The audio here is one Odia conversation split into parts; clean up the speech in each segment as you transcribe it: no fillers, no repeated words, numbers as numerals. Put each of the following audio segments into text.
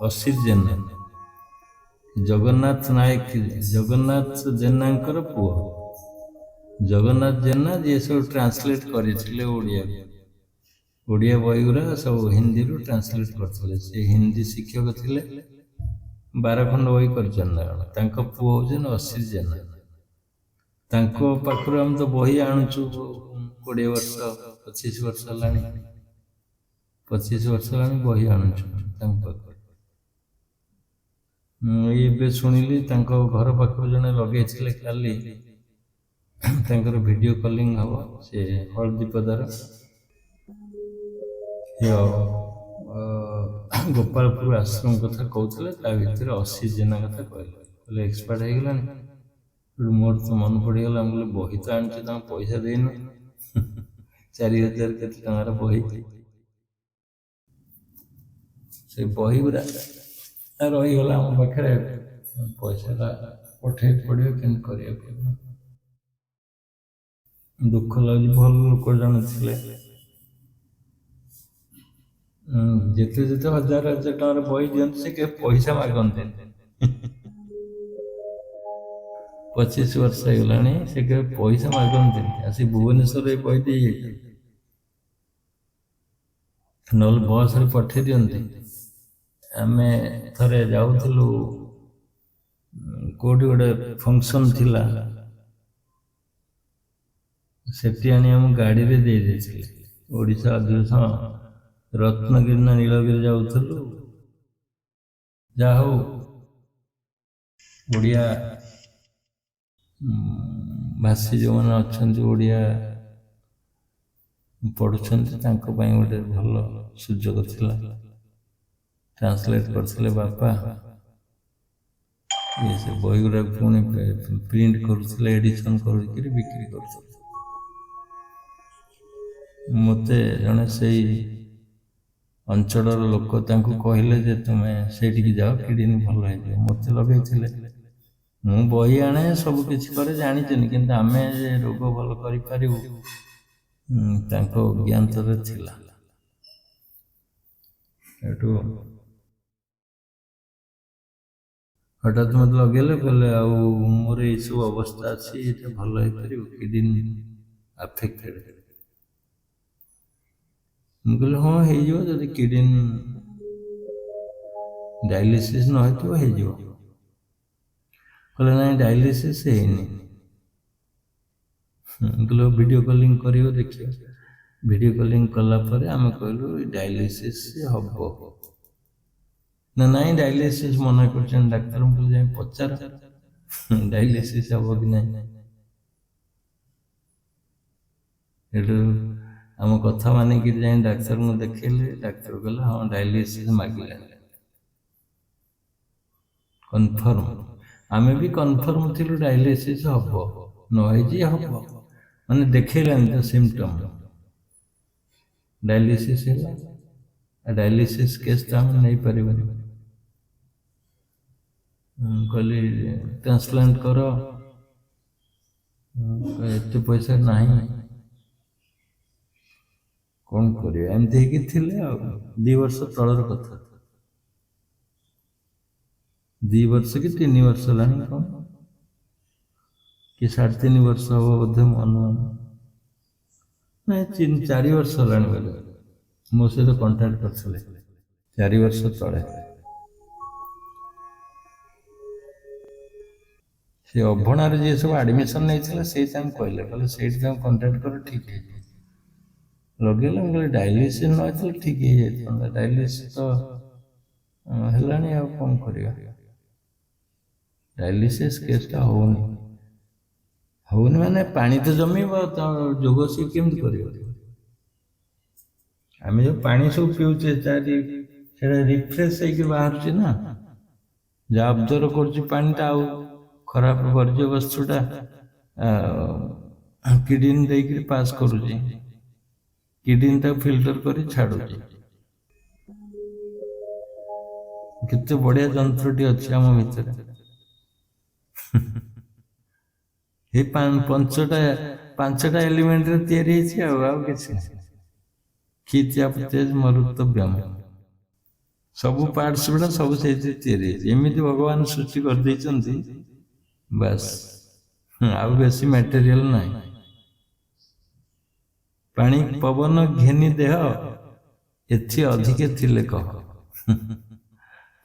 ଅସିତ ଜେନା, ଜଗନ୍ନାଥ ନାୟକ, ଜଗନ୍ନାଥ ଜେନାଙ୍କର ପୁଅ ଜଗନ୍ନାଥ ଜେନା, ଯିଏ ସବୁ ଟ୍ରାନ୍ସଲେଟ କରିଥିଲେ ଓଡ଼ିଆ ବହିଗୁରା ସବୁ ହିନ୍ଦୀରୁ ଟ୍ରାନ୍ସଲେଟ କରିଥିଲେ। ସେ ହିନ୍ଦୀ ଶିକ୍ଷକ ଥିଲେ, 12 ଖଣ୍ଡ ବହି କରିଛନ୍ତି ନା କଣ। ତାଙ୍କ ପୁଅ ହଉଛନ୍ତି ଅସିତ ଜେନା। ତାଙ୍କ ପାଖରୁ ଆମେ ତ ବହି ଆଣୁଛୁ 20 ବର୍ଷ 25 ବର୍ଷ ହେଲାଣି, 25 ବର୍ଷ ହେଲାଣି ବହି ଆଣୁଛୁ ତାଙ୍କ ପାଖରୁ। ମୁଁ ଏବେ ଶୁଣିଲି ତାଙ୍କ ଘର ପାଖରୁ ଜଣେ ଲଗେଇଥିଲେ କାଲି, ତାଙ୍କର ଭିଡ଼ିଓ କଲିଂ ହବ। ସେ ହଳଦୀପଦାର ଗୋପାଳପୁର ଆଶ୍ରମ କଥା କହୁଥିଲେ, ତା ଭିତରେ ଅସିତ ଜେନା କଥା କହିଲେ ଏକ୍ସପାର୍ଟ ହେଇଗଲାଣି। ମୋର ତ ମନେ ପଡ଼ିଗଲା, ମୁଁ କହିଲି ବହି ତ ଆଣିଛୁ, ତାଙ୍କୁ ପଇସା ଦେଇନୁ। 4000 କେତେ ଟଙ୍କାର ବହି। ସେ ବହି ଗୁରା ରହିଗଲା ଆମ ପାଖରେ, ପଇସାଟା ପଠେଇବାକୁ ପଡ଼ିବ, କେମିତି କରିବାକୁ ପଡ଼ିବ। ଦୁଃଖ ଲାଗୁଛି। ଭଲ ଲୋକ ଜଣେ ଥିଲେ, ଯେତେ 1000 ଟଙ୍କାର ବହି ଦିଅନ୍ତି, ସେ କେବେ ପଇସା ମାଗନ୍ତିନି। 25 ବର୍ଷ ହେଇଗଲାଣି, ସେ କେବେ ପଇସା ମାଗନ୍ତିନି। ଆସି ଭୁବନେଶ୍ୱରରେ ଏଇ ବହି ଦେଇ ଯାଇଛନ୍ତି, ନହେଲେ ବସରେ ପଠେଇ ଦିଅନ୍ତି। ଆମେ ଥରେ ଯାଉଥିଲୁ, କୋଉଠି ଗୋଟେ ଫଙ୍କସନ୍ ଥିଲା, ସେଠି ଆଣି ଆମ ଗାଡ଼ିରେ ଦେଇ ଦେଇଥିଲେ। ଓଡ଼ିଶା ଅଧିବେଶନ ରତ୍ନଗିରି ନା ନୀଳଗିରି ଯାଉଥିଲୁ। ଯାହା ହଉ ଓଡ଼ିଆ ଭାଷୀ ଯେଉଁମାନେ ଅଛନ୍ତି, ଓଡ଼ିଆ ପଢ଼ୁଛନ୍ତି, ତାଙ୍କ ପାଇଁ ଗୋଟେ ଭଲ ସୁଯୋଗ ଥିଲା। ଟ୍ରାନ୍ସଲେଟ କରିଥିଲେ ବାପା। ସେ ବହିଗୁଡ଼ା ପୁଣି ପ୍ରିଣ୍ଟ କରୁଥିଲେ, ଏଡ଼ିସନ୍ କରିକିରି ବିକ୍ରି କରୁଥିଲେ। ମୋତେ ଜଣେ ସେଇ ଅଞ୍ଚଳର ଲୋକ ତାଙ୍କୁ କହିଲେ ଯେ ତୁମେ ସେଇଠିକି ଯାଅ, କିଡ଼ନୀ ଭଲ ହେଇଯିବ। ମୋତେ ଲଗେଇଥିଲେ। ମୁଁ ବହି ଆଣେ, ସବୁ କିଛି କରେ, ଜାଣିଛନ୍ତି, କିନ୍ତୁ ଆମେ ଯେ ରୋଗ ଭଲ କରିପାରିବୁ ତାଙ୍କ ଅଜ୍ଞାତରେ ଥିଲା। ଏଠୁ ହଠାତ୍ ମୋତେ ଲଗେଇଲେ, କହିଲେ ଆଉ ମୋର ଏଇସବୁ ଅବସ୍ଥା ଅଛି, ଏଇଟା ଭଲ ହେଇପାରିବ, କିଡ଼ନୀ ଆଫେକ୍ଟେଡ୍। ମୁଁ କହିଲି ହଁ ହେଇଯିବ, ଯଦି କିଡ଼ନୀ ଡାଇଲିସିସ୍ ନ ହେଇଥିବ ହେଇଯିବ। କହିଲେ ନାଇଁ ଡାଇଲିସିସ୍ ହେଇନି। କହିଲେ ଭିଡ଼ିଓ କଲିଂ କରିବ, ଦେଖିବ। ଭିଡ଼ିଓ କଲିଂ କଲା ପରେ ଆମେ କହିଲୁ ଡାଇଲିସିସ୍ ହବ ନା ନାଇଁ, ଡାଇଲିସିସ୍ ମନା କରୁଛନ୍ତି ଡାକ୍ତର। ମୁଁ କହିଲି ଯାଇ ପଚାର ଡାଇଲିସିସ୍ ହବ କି ନାହିଁ। ଏଠୁ ଆମ କଥା ମାନିକିରି ଯାଇ ଡାକ୍ତରଙ୍କୁ ଦେଖେଇଲେ। ଡାକ୍ତର କହିଲେ ହଁ ଡାଇଲିସିସ୍ ମାଗିଲାଣି, କନଫର୍ମ। ଆମେ ବି କନଫର୍ମ ଥିଲୁ ଡାଇଲିସିସ୍ ହବ, ନ ହେଇଛି ହବ, ମାନେ ଦେଖେଇଲାଣି ତ ସିମ୍ପଟମ୍। ଡାଇଲିସିସ୍ ହେଲା। ଡାଇଲିସିସ୍ କେସ୍ ତ ଆମେ ନେଇପାରିବୁନି। କହିଲି ଟ୍ରାନ୍ସପ୍ଲାଣ୍ଟ କର, ଏତେ ପଇସା ନାହିଁ, କ'ଣ କରିବା। ଏମିତି ହେଇକି ଥିଲେ। ଆଉ 2 ବର୍ଷ ତଳର କଥା, 2 ବର୍ଷ କି 3 ବର୍ଷ ହେଲାଣି, କ'ଣ କି 3.5 ବର୍ଷ ହବ ବୋଧେ, ମୁଁ ଅନୁମାନ ନାଇଁ 4 ବର୍ଷ ହେଲାଣି ବୋଧେ ମୋ ସହିତ କଣ୍ଟାକ୍ଟ କରିଥିଲେ। 4 ବର୍ଷ ତଳେ ସେ ଅଭଣାରେ ଯିଏ ସବୁ ଆଡମିସନ୍ ନେଇଥିଲା, ସେଇ ତାଙ୍କୁ କହିଲେ ସେଇଠି ତାଙ୍କୁ କଣ୍ଟାକ୍ଟ କର, ଠିକ୍ ହେଇଯିବ। ଲଗେଇଲେ। ମୁଁ କହିଲି ଡାଇଲିସିସ୍ ନ ହେଇଥିଲେ ଠିକ୍ ହେଇଯାଇଥାନ୍ତା, ଡାଇଲିସିସ୍ ତ ହେଲାଣି, ଆଉ କ'ଣ କରିବା। ଡାଇଲିସିସ୍ କେସ୍ଟା ହଉନି ମାନେ ପାଣି ତ ଜମିବ, ତ ଯୋଗ ସିଏ କେମିତି କରିବ। ଆମେ ଯେଉଁ ପାଣି ସବୁ ପିଉଛେ, ସେଟା ରିଫ୍ରେଶ ହେଇକି ବାହାରୁଛି ନା, ଯାହା ଅବଜର୍ଭ କରୁଛି ପାଣିଟା, ଆଉ ଖରାପ ବର୍ଜ୍ୟବସ୍ତୁଟା କିଡନୀ ଦେଇକିରି ପାସ୍ କରୁଛି, କିଡନୀ ତାକୁ ଫିଲ୍ଟର କରି ଛାଡୁଛି। କେତେ ବଢିଆ ଯନ୍ତ୍ରଟି ଅଛି ଆମ ଭିତରେ। ଏଇ 5ଟା ଏଲିମେଣ୍ଟରେ ତିଆରି ହେଇଛି, ଆଉ କିଛି ନାହିଁ। କ୍ଷିତ୍ୟାପ ତେଜ ମରୁତବ୍ୟମ ସବୁ ପାର୍ଟସ ଗୁଡ଼ା ସବୁ ସେଇଥିରେ ତିଆରି ହେଇଛି। ଏମିତି ଭଗବାନ ସୃଷ୍ଟି କରିଦେଇଛନ୍ତି ବାସ୍, ଆଉ ବେଶୀ ମ୍ୟାଟେରିଆଲ ନାହିଁ। ପାଣି ପବନ ଘେନି ଦେହ ଏଥି ଅଧିକେ ଥିଲେ କହ।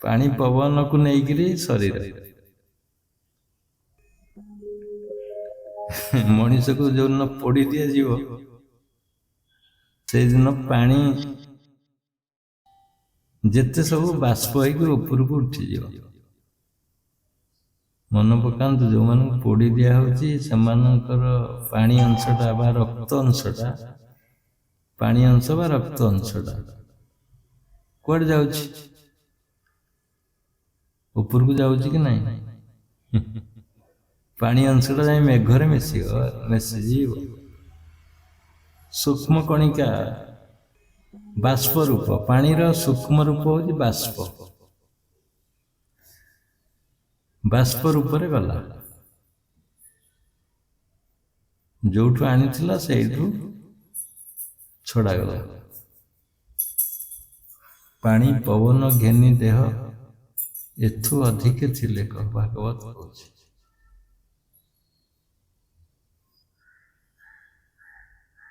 ପାଣି ପବନକୁ ନେଇକିରି ଶରୀର। ମଣିଷକୁ ଯୋଉଦିନ ପୋଡ଼ି ଦିଆଯିବ ସେଇଦିନ ପାଣି ଯେତେ ସବୁ ବାଷ୍ପ ହେଇକି ଉପରକୁ ଉଠିଯିବ। ମନେ ପକାନ୍ତୁ, ଯୋଉମାନଙ୍କୁ ପୋଡ଼ି ଦିଆହଉଛି ସେମାନଙ୍କର ପାଣି ଅଂଶଟା ବା ରକ୍ତ ଅଂଶଟା, ପାଣି ଅଂଶ ବା ରକ୍ତ ଅଂଶଟା କୁଆଡ଼େ ଯାଉଛି? ଉପରକୁ ଯାଉଛି କି ନାହିଁ? ପାଣି ଅଂଶଟା ଯାଇ ମେଘରେ ମିଶିଯିବ। ସୂକ୍ଷ୍ମ କଣିକା ବାଷ୍ପ ରୂପ, ପାଣିର ସୂକ୍ଷ୍ମ ରୂପ ହଉଛି ବାଷ୍ପ। ବାଷ୍ପ ରୂପରେ ଗଲା, ଯୋଉଠୁ ଆଣିଥିଲା ସେଇଠୁ ଛଡ଼ାଗଲା। ପାଣି ପବନ ଘେନି ଦେହ ଏଥୁ ଅଧିକେ ଥିଲେ କହ, ଭାଗବତ କହୁଛି।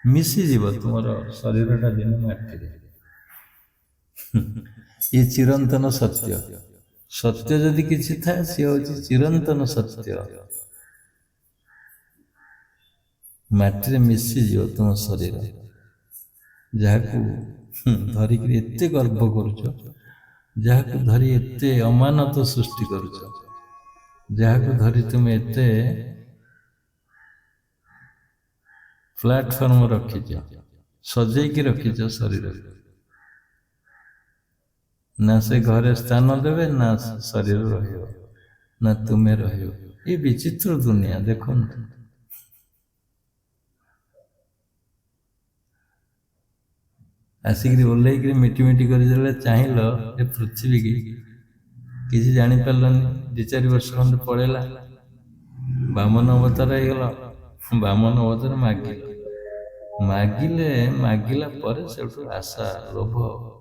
ମିଶିଯିବ ତୁମର ଶରୀରଟା ଦିନ ମାଟିରେ। ଏ ଚିରନ୍ତନ ସତ୍ୟ। ସତ୍ୟ ଯଦି କିଛି ଥାଏ ସିଏ ହଉଛି ଚିରନ୍ତନ ସତ୍ୟ। ମାଟିରେ ମିଶିଯିବ ତୁମ ଶରୀର। ଯାହାକୁ ଧରିକିରି ଏତେ ଗର୍ବ କରୁଛ, ଯାହାକୁ ଧରି ଏତେ ଅମାନତ ସୃଷ୍ଟି କରୁଛ, ଯାହାକୁ ଧରି ତୁମେ ଏତେ ପ୍ଲାଟଫର୍ମ ରଖିଛ, ସଜେଇକି ରଖିଛ ଶରୀର, ନା ସେ ଘରେ ସ୍ଥାନ ଦେବେ, ନା ଶରୀର ରହିବ, ନା ତୁମେ ରହିବ। ଏ ବିଚିତ୍ର ଦୁନିଆ ଦେଖନ୍ତୁ। ଆସିକିରି ଓହ୍ଲେଇକିରି ମିଟି କରିଦେଲେ, ଚାହିଁଲ ଏ ପୃଥିବୀ କି, କିଛି ଜାଣିପାରିଲନି। 2-4 ବର୍ଷ ଖଣ୍ଡେ ପଳେଇଲା, ବାମନ ଅବତାର ହେଇଗଲ। ବାମନ ଅବତାର ମାଗିଲା ପରେ ସେଠୁ ଆଶା, ଲୋଭ,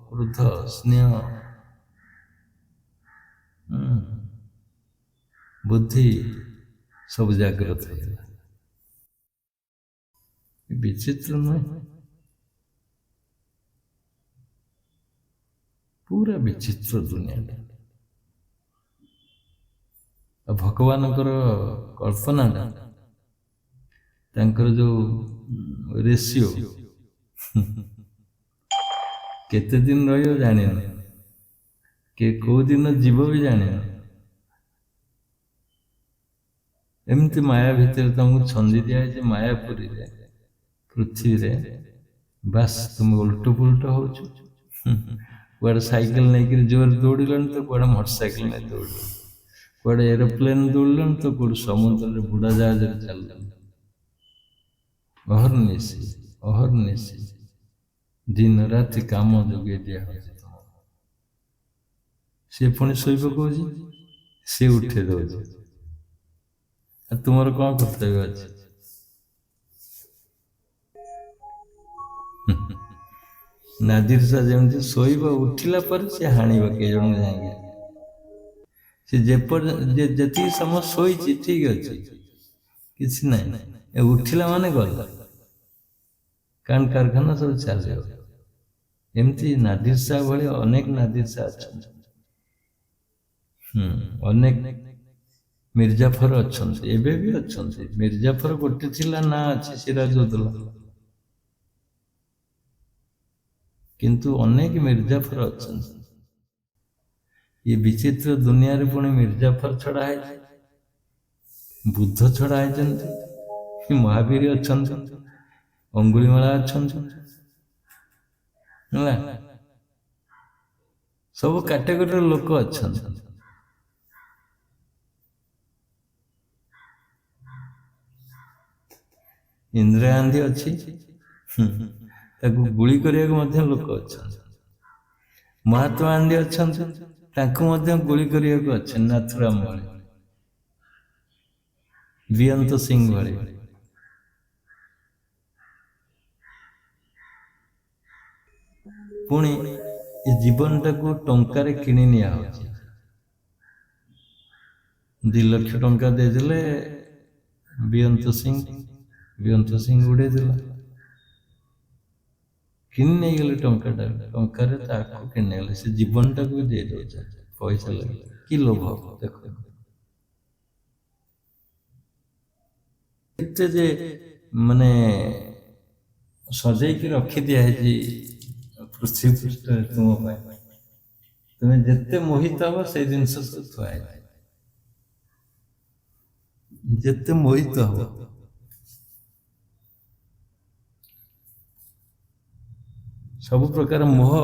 କ୍ରୋଧ, ସ୍ନେହ, ବୁଦ୍ଧି ସବୁ ଜାଗ୍ରତ ହେଇଗଲା। ବିଚିତ୍ର ନୁହେଁ? ପୁରା ବିଚିତ୍ର ଦୁନିଆଟା। ଭଗବାନଙ୍କର କଳ୍ପନାଟା, ତାଙ୍କର ଯୋଉ ରେସିଓ, କେତେ ଦିନ ରହିବ ଜାଣିନ, କୋଉ ଦିନ ଯିବ ବି ଜାଣିନ। ଏମିତି ମାୟା ଭିତରେ ତମକୁ ଛନ୍ଦି ଦିଆଯାଇଛି, ମାୟାପୁରୀରେ, ପୃଥିବୀରେ। ବାସ୍ ତୁମେ ଉଲଟୁ ପୁଲଟ ହଉଛ। କୁଆଡ଼େ ସାଇକେଲ ନେଇକିରି ଜୋର ଦୌଡ଼ିଲଣି ତ କୁଆଡ଼େ ମୋଟର ସାଇକେଲ ନେଇ ଦୌଡ଼ିଲଣି, କୁଆଡ଼େ ଏରୋପ୍ଲେନ ଦୌଡ଼ିଲଣି ତ କୋଉଠି ସମୁଦ୍ରରେ ବୁଡ଼ା ଜାହାଜରେ ଚାଲିଲଣି। ଅହର୍ନିଶି ଦିନ ରାତି କାମ ଯୋଗେଇ ଦିଆହଉଛି ତମକୁ। ସେ ପୁଣି ଶୋଇ ପକଉଛି, ସେ ଉଠେଇ ଦଉଛି। ଆଉ ତୁମର କଣ କର୍ତ୍ତବ୍ୟ ଅଛି? ନାଦିର ଶାହ ଯେମିତି ଶୋଇବ, ଉଠିଲା ପରେ ସେ ହାଣିବ କେଇ ଜଣଙ୍କୁ ଯାଇକି। ସେ ଯେତିକି ସମୟ ଶୋଇଛି ଠିକ ଅଛି, କିଛି ନାହିଁ, ଉଠିଲା ମାନେ ଗଲା, କାରଖାନା ସବୁ ଚାଲିବ। ଏମିତି ନାଦିର ଶାହ ଭଳି ଅନେକ ନାଦିର ଶାହ ଅଛନ୍ତି, ଅନେକ ମିର୍ଜାଫର ଅଛନ୍ତି, ଏବେ ବି ଅଛନ୍ତି। ମିର୍ଜାଫର ଗୋଟେ ଥିଲା, ନା ଅଛି ସିରାଜଉଦ୍ଦୌଲା, କିନ୍ତୁ ଅନେକ ମିର୍ଜାଫର ଅଛନ୍ତି। ଏ ବିଚିତ୍ର ଦୁନିଆରେ ପୁଣି ମିର୍ଜାଫର ଛଡା ହେଇଛି, ବୁଦ୍ଧ ଛଡା ହେଇଛନ୍ତି, ମହାବୀର ଅଛନ୍ତି, ଅଙ୍ଗୁଳିମାଳା ଅଛନ୍ତି, ହେଲା, ସବୁ କାଟେଗୋରୀର ଲୋକ ଅଛନ୍ତି। ଇନ୍ଦିରା ଗାନ୍ଧୀ ଅଛି, ତାକୁ ଗୁଳି କରିବାକୁ ମଧ୍ୟ ଲୋକ ଅଛନ୍ତି। ମହାତ୍ମା ଗାନ୍ଧୀ ଅଛନ୍ତି, ତାଙ୍କୁ ମଧ୍ୟ ଗୁଳି କରିବାକୁ ଅଛନ୍ତି, ନାଥୁରାମ ଭଳି, ବିୟନ୍ତ ସିଂ ଭଳି। ପୁଣି ଏ ଜୀବନଟାକୁ ଟଙ୍କାରେ କିଣି ନିଆହଉଛି। 2 ଲକ୍ଷ ଟଙ୍କା ଦେଇଦେଲେ ବିଅନ୍ତ ସିଂ ଉଡେଇ ଦେଲା, କିଣି ନେଇଗଲେ ଟଙ୍କାରେ ତାକୁ କିଣି ନେଇଗଲେ। ସେ ଜୀବନଟାକୁ ବି ଦେଇ ଦଉଛନ୍ତି ପଇସା ଲାଗି। କି ଲୋଭ ଦେଖ, କେତେ ଯେ ମାନେ ସଜେଇକି ରଖି ଦିଆହେଇଛି ପୃଥିବୀ ପୃଷ୍ଠରେ ତୁମ ପାଇଁ। ତୁମେ ଯେତେ ମୋହିତ ହବ ସେଇ ଜିନିଷ ସବୁ ଥୁଆ ହେଇଛି, ଯେତେ ମୋହିତ ହବ। ସବୁ ପ୍ରକାର ମୋହ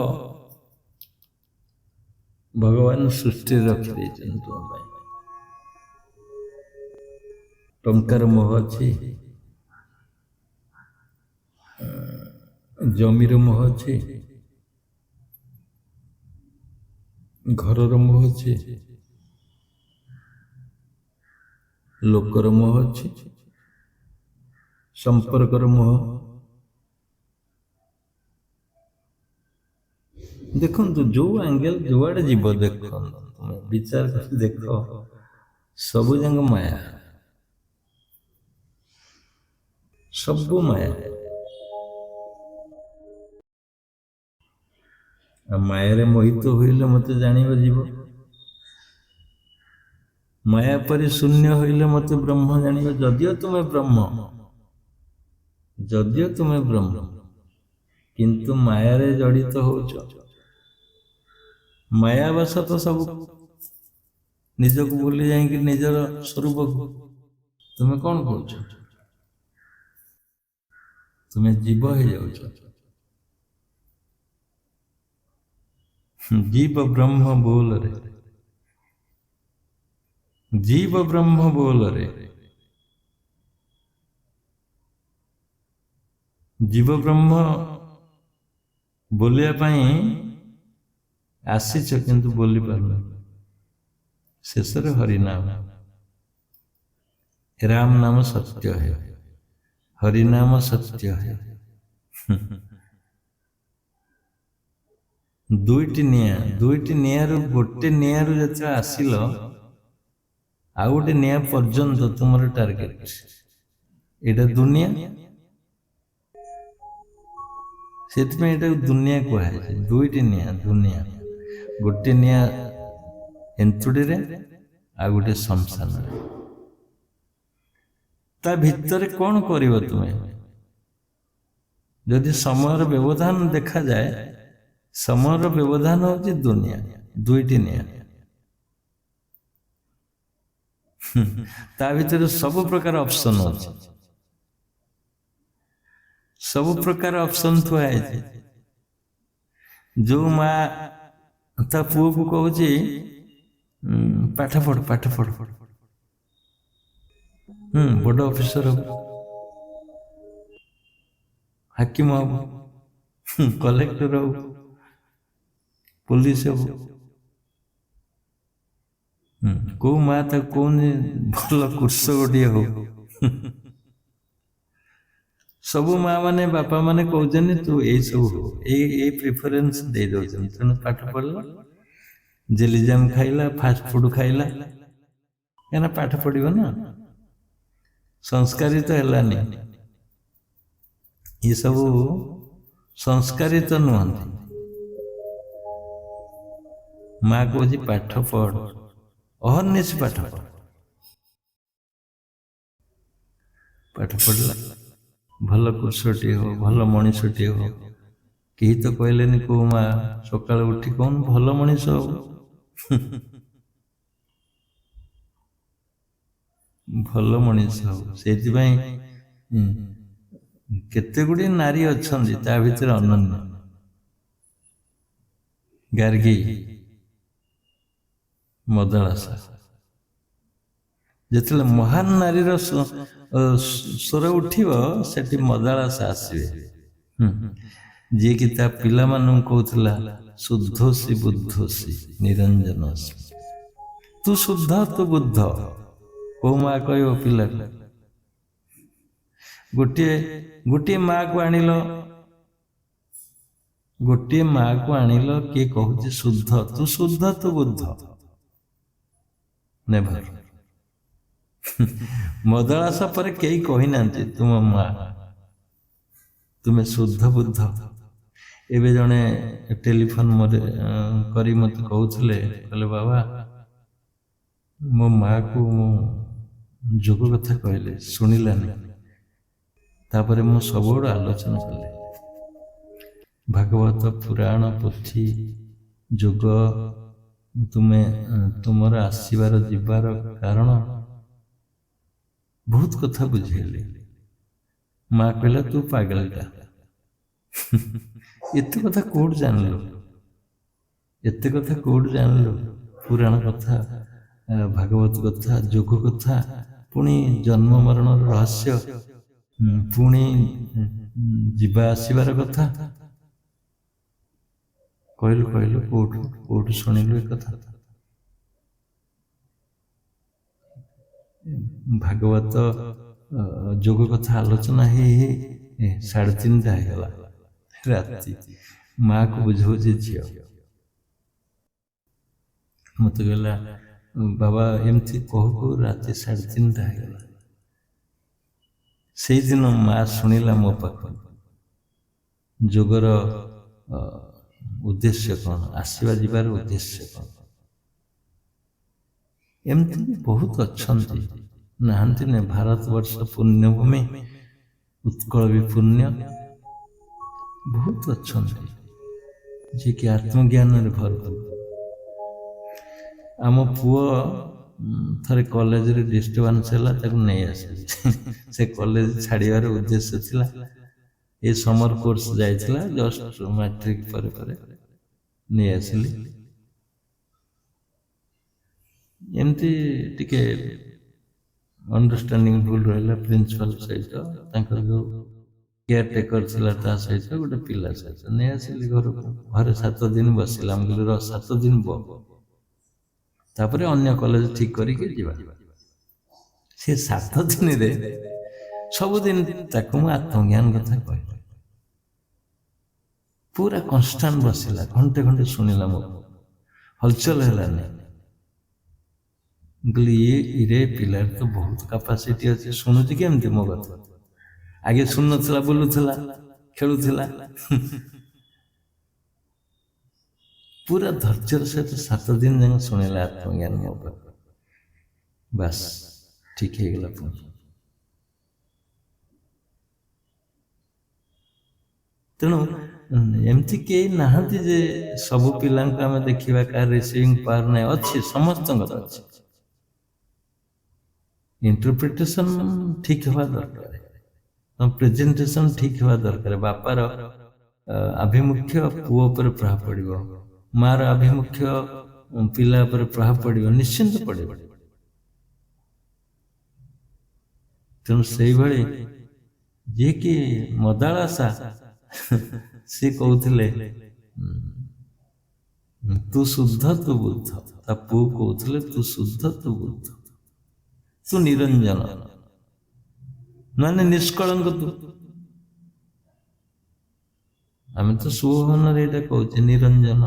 ଭଗବାନ ସୃଷ୍ଟିରେ ରଖିଦେଇଛନ୍ତି ତୁମ ପାଇଁ। ଟଙ୍କାର ମୋହ ଅଛି, ଜମିର ମୋହ ଅଛି, ଘରର ମୋହ ଅଛି, ଲୋକର ମୋହ ଅଛି, ସମ୍ପର୍କର ମୋହ। ଦେଖନ୍ତୁ ଯୋଉ ଆଙ୍ଗେଲ ଯୁଆଡେ ଯିବ ଦେଖନ୍ତୁ, ତୁମେ ବିଚାର କରି ଦେଖ, ସବୁ ଯାକ ମାୟା, ସବୁ ମାୟା। ଆଉ ମାୟାରେ ମୋହିତ ହୋଇଲେ ମତେ ଜାଣିବ ଯିବ, ମାୟା ପରି ଶୂନ୍ୟ ହୋଇଲେ ମତେ ବ୍ରହ୍ମ ଜାଣିବ। ଯଦିଓ ତୁମେ ବ୍ରହ୍ମ, କିନ୍ତୁ ମାୟାରେ ଜଡ଼ିତ ହଉଛ। ମାୟାବଶ ତ ସବୁ ନିଜକୁ ଭୁଲି ଯାଇକି ନିଜର ସ୍ୱରୂପକୁ ତୁମେ କଣ କରୁଛ? ତୁମେ ଜୀବ ହେଇଯାଉଛ। ଜୀବ ବ୍ରହ୍ମ ବୋଲରେ, ଜୀବ ବ୍ରହ୍ମ ବୋଲରେ। ଜୀବ ବ୍ରହ୍ମ ବୋଲିବା ପାଇଁ ଆସିଛ, କିନ୍ତୁ ବୋଲି ପାରୁନ। ଶେଷରେ ହରିନାମ, ରାମ ନାମ ସତ୍ୟ ହେ, ହରିନାମ ସତ୍ୟ ହେ। ଦୁଇଟି ନିଆଁରୁ ଗୋଟେ ନିଆଁରୁ ଯେତେବେଳେ ଆସିଲ, ଆଉ ଗୋଟେ ନିଆଁ ପର୍ଯ୍ୟନ୍ତ ତୁମର ଟାର୍ଗେଟ। ଏଇଟା ଦୁନିଆ, ସେଥିପାଇଁ ଏଟାକୁ ଦୁନିଆ କୁହାଯାଇଛି। ଦୁଇଟି ନିଆଁ, ଦୁନିଆ। ଗୋଟେ ନିଆଁ ଏନ୍ତୁଡ଼ିରେ, ଆଉ ଗୋଟେ ଶ୍ମଶାନରେ। ତା ଭିତରେ କଣ କରିବ ତୁମେ? ଯଦି ସମୟର ବ୍ୟବଧାନ ଦେଖାଯାଏ, ସମୟର ବ୍ୟବଧାନ ହଉଛି ଦୁନିଆ, ଦୁଇଟି ନିଆଁ। ତା ଭିତରେ ସବୁ ପ୍ରକାର ଅପସନ ଅଛି, ସବୁ ପ୍ରକାର ଅପସନ ଥୁଆ ହେଇଛି। ଯୋଉ ମା ତା ପୁଅକୁ କହୁଛି ପାଠ ପଢ, ବଡ ଅଫିସର ହବୁ, ହାକିମ ହବୁ, କଲେକ୍ଟର ହବୁ, ପୋଲିସ ହବୁ। କୋଉ ମା ତାକୁ କହୁନି ଭଲ କୃଷକଟିଏ ହଉ। ସବୁ ମା ମାନେ, ବାପା ମାନେ କହୁଛନ୍ତି ତୁ ଏଇ ସବୁ ହଉ, ଏଇ ପ୍ରିଫରେନ୍ସ ଦେଇ ଦଉଛନ୍ତି। ତେଣୁ ପାଠ ପଢିଲା, ଜେଲିଜାମ ଖାଇଲା, ଫାଷ୍ଟ ଫୁଡ ଖାଇଲା, କାହିଁକିନା ପାଠ ପଢିବ ନା। ସଂସ୍କାରିତ ହେଲାନି। ଏ ସବୁ ସଂସ୍କାରିତ ନୁହନ୍ତି। ମା କହୁଛି ପାଠ ପଢ, ଅହର୍ନିଶି ପାଠ ପଢ। ପାଠ ପଢିଲା, ଭଲ କୃଷକଟିଏ ହଉ, ଭଲ ମଣିଷଟିଏ ହଉ। କେହି ତ କହିଲେନି କୋଉ ମା ସକାଳୁ ଉଠି କହୁନ ଭଲ ମଣିଷ ହଉ। ଭଲ ମଣିଷ ହଉ। ସେଇଥିପାଇଁ କେତେ ଗୁଡିଏ ନାରୀ ଅଛନ୍ତି, ତା ଭିତରେ ଅନନ୍ୟ। ଗାର୍ଗୀ, ମଦଳାସା। ଯେତେବେଳେ ମହାନ ନାରୀର ସ୍ୱର ଉଠିବ, ସେଠି ମଦାଳାସା ଆସିବେ। ଯିଏକି ତା ପିଲାମାନଙ୍କୁ କହୁଥିଲା ଶୁଦ୍ଧୋସି ବୁଦ୍ଧୋସି ନିରଞ୍ଜନ। ତୁ ଶୁଦ୍ଧ, ତୁ ବୁଦ୍ଧ। କୋଉ ମା କହିବ ପିଲାକୁ? ଗୋଟିଏ ମା କୁ ଆଣିଲ, गोटे माँ को आनिल किए कहूँ शुद्ध तू बुद्ध नेभर मदଳାସ ପରେ କେହି କହିନାହାନ୍ତି ତୁମ ମା ତୁମେ ଶୁଦ୍ଧ ବୁଦ୍ଧ। ଏବେ ଜଣେ ଟେଲିଫୋନ କରି ମତେ କହୁଥିଲେ, କହିଲେ ବାବା ମୋ ମାକୁ ମୁଁ ଯୋଗ କଥା କହିଲେ ଶୁଣିଲାନି, ତାପରେ ମୁଁ ସବୁଆଡୁ ଆଲୋଚନା କଲି ଭାଗବତ ପୁରାଣ ପୋଥି ଯୋଗ ତୁମେ ତୁମର ଆସିବାର ଯିବାର କାରଣ बहुत कथा बुझेली। माँ कहला तू पागलटा एत कथा कोड जानलु एत कथा कोड जानलु पुराण कथा भागवत कथा जोग कथा पुणी जन्म मरण रहस्य पुणी जीवा आसबार कथा कहलु कहलु कोड शुणिलु एक कथा भागवत जोग कथा आलोचना ही 3:30 होगा राति माँ को बुझाऊ झील मत कहला बाबा एमती कहू कहू राति 3:30 होगा। से दिन माँ शुणिला मो पाख जोगर उद्देश्य कौन आसवा जीवार उद्देश्य कौन एमती बहुत अच्छा नहांती ने भारतवर्ष पुण्यभूमि उत्कल भी पुण्य बहुत अच्छा जी कि आत्मज्ञान भरपूर। आम पुओ थे कॉलेज रे डिस्टर्बांस है नहीं आस से कॉलेज छाड़ियार उद्देश्य थिला ये समर कोर्स जाइथिला जस्ट मैट्रिक पर नहीं आसली एमती टिके अंडरस्टैंडिंग भूल रहा प्रिंसिपल सहित जो केयर टेकर था सहित गोटे पिला सहित नहीं आसिली घर को घर 7 दिन बसला 7 दिन तापरे अन्य कॉलेज ठीक करके जीवा से 7 दिन रे सबुदिन ताकू आत्मज्ञान कथा कह पूरा कन्स्टांट बसला घंटे घंटे शुणिला मो हलचल है ये पिलार तो बहुत कैपेसिटी अच्छे शुणुची केमती मो कथा आगे शुण ना बुलूला खेलुला पूरा धैर्यर सहित 7 दिन जाए शुणिला आत्मज्ञान मो बस ठीक है गला तेणु एमती कई नहांती जे सबु पिला आम देखा का रिसीविंग पावर नहीं अच्छी समस्त अच्छी इंटरप्रिटेशन ठीक हवा दरकार प्रेजेंटेशन ठीक हवा दरकार बापार आभिमुख्य पुओ पर प्रभाव पड़ो मार आभिमुख्य पिला पर प्रभाव पड़ो निश्चिंत पड़ो तेणु से जी कि मदालासा सी कहते तू शुद्ध तू बुद्ध ता पु कहते तू शुद्ध तू बुद्ध तू निरंजन माने निष्कलंक तू आम तो सुभवन कहते निरंजन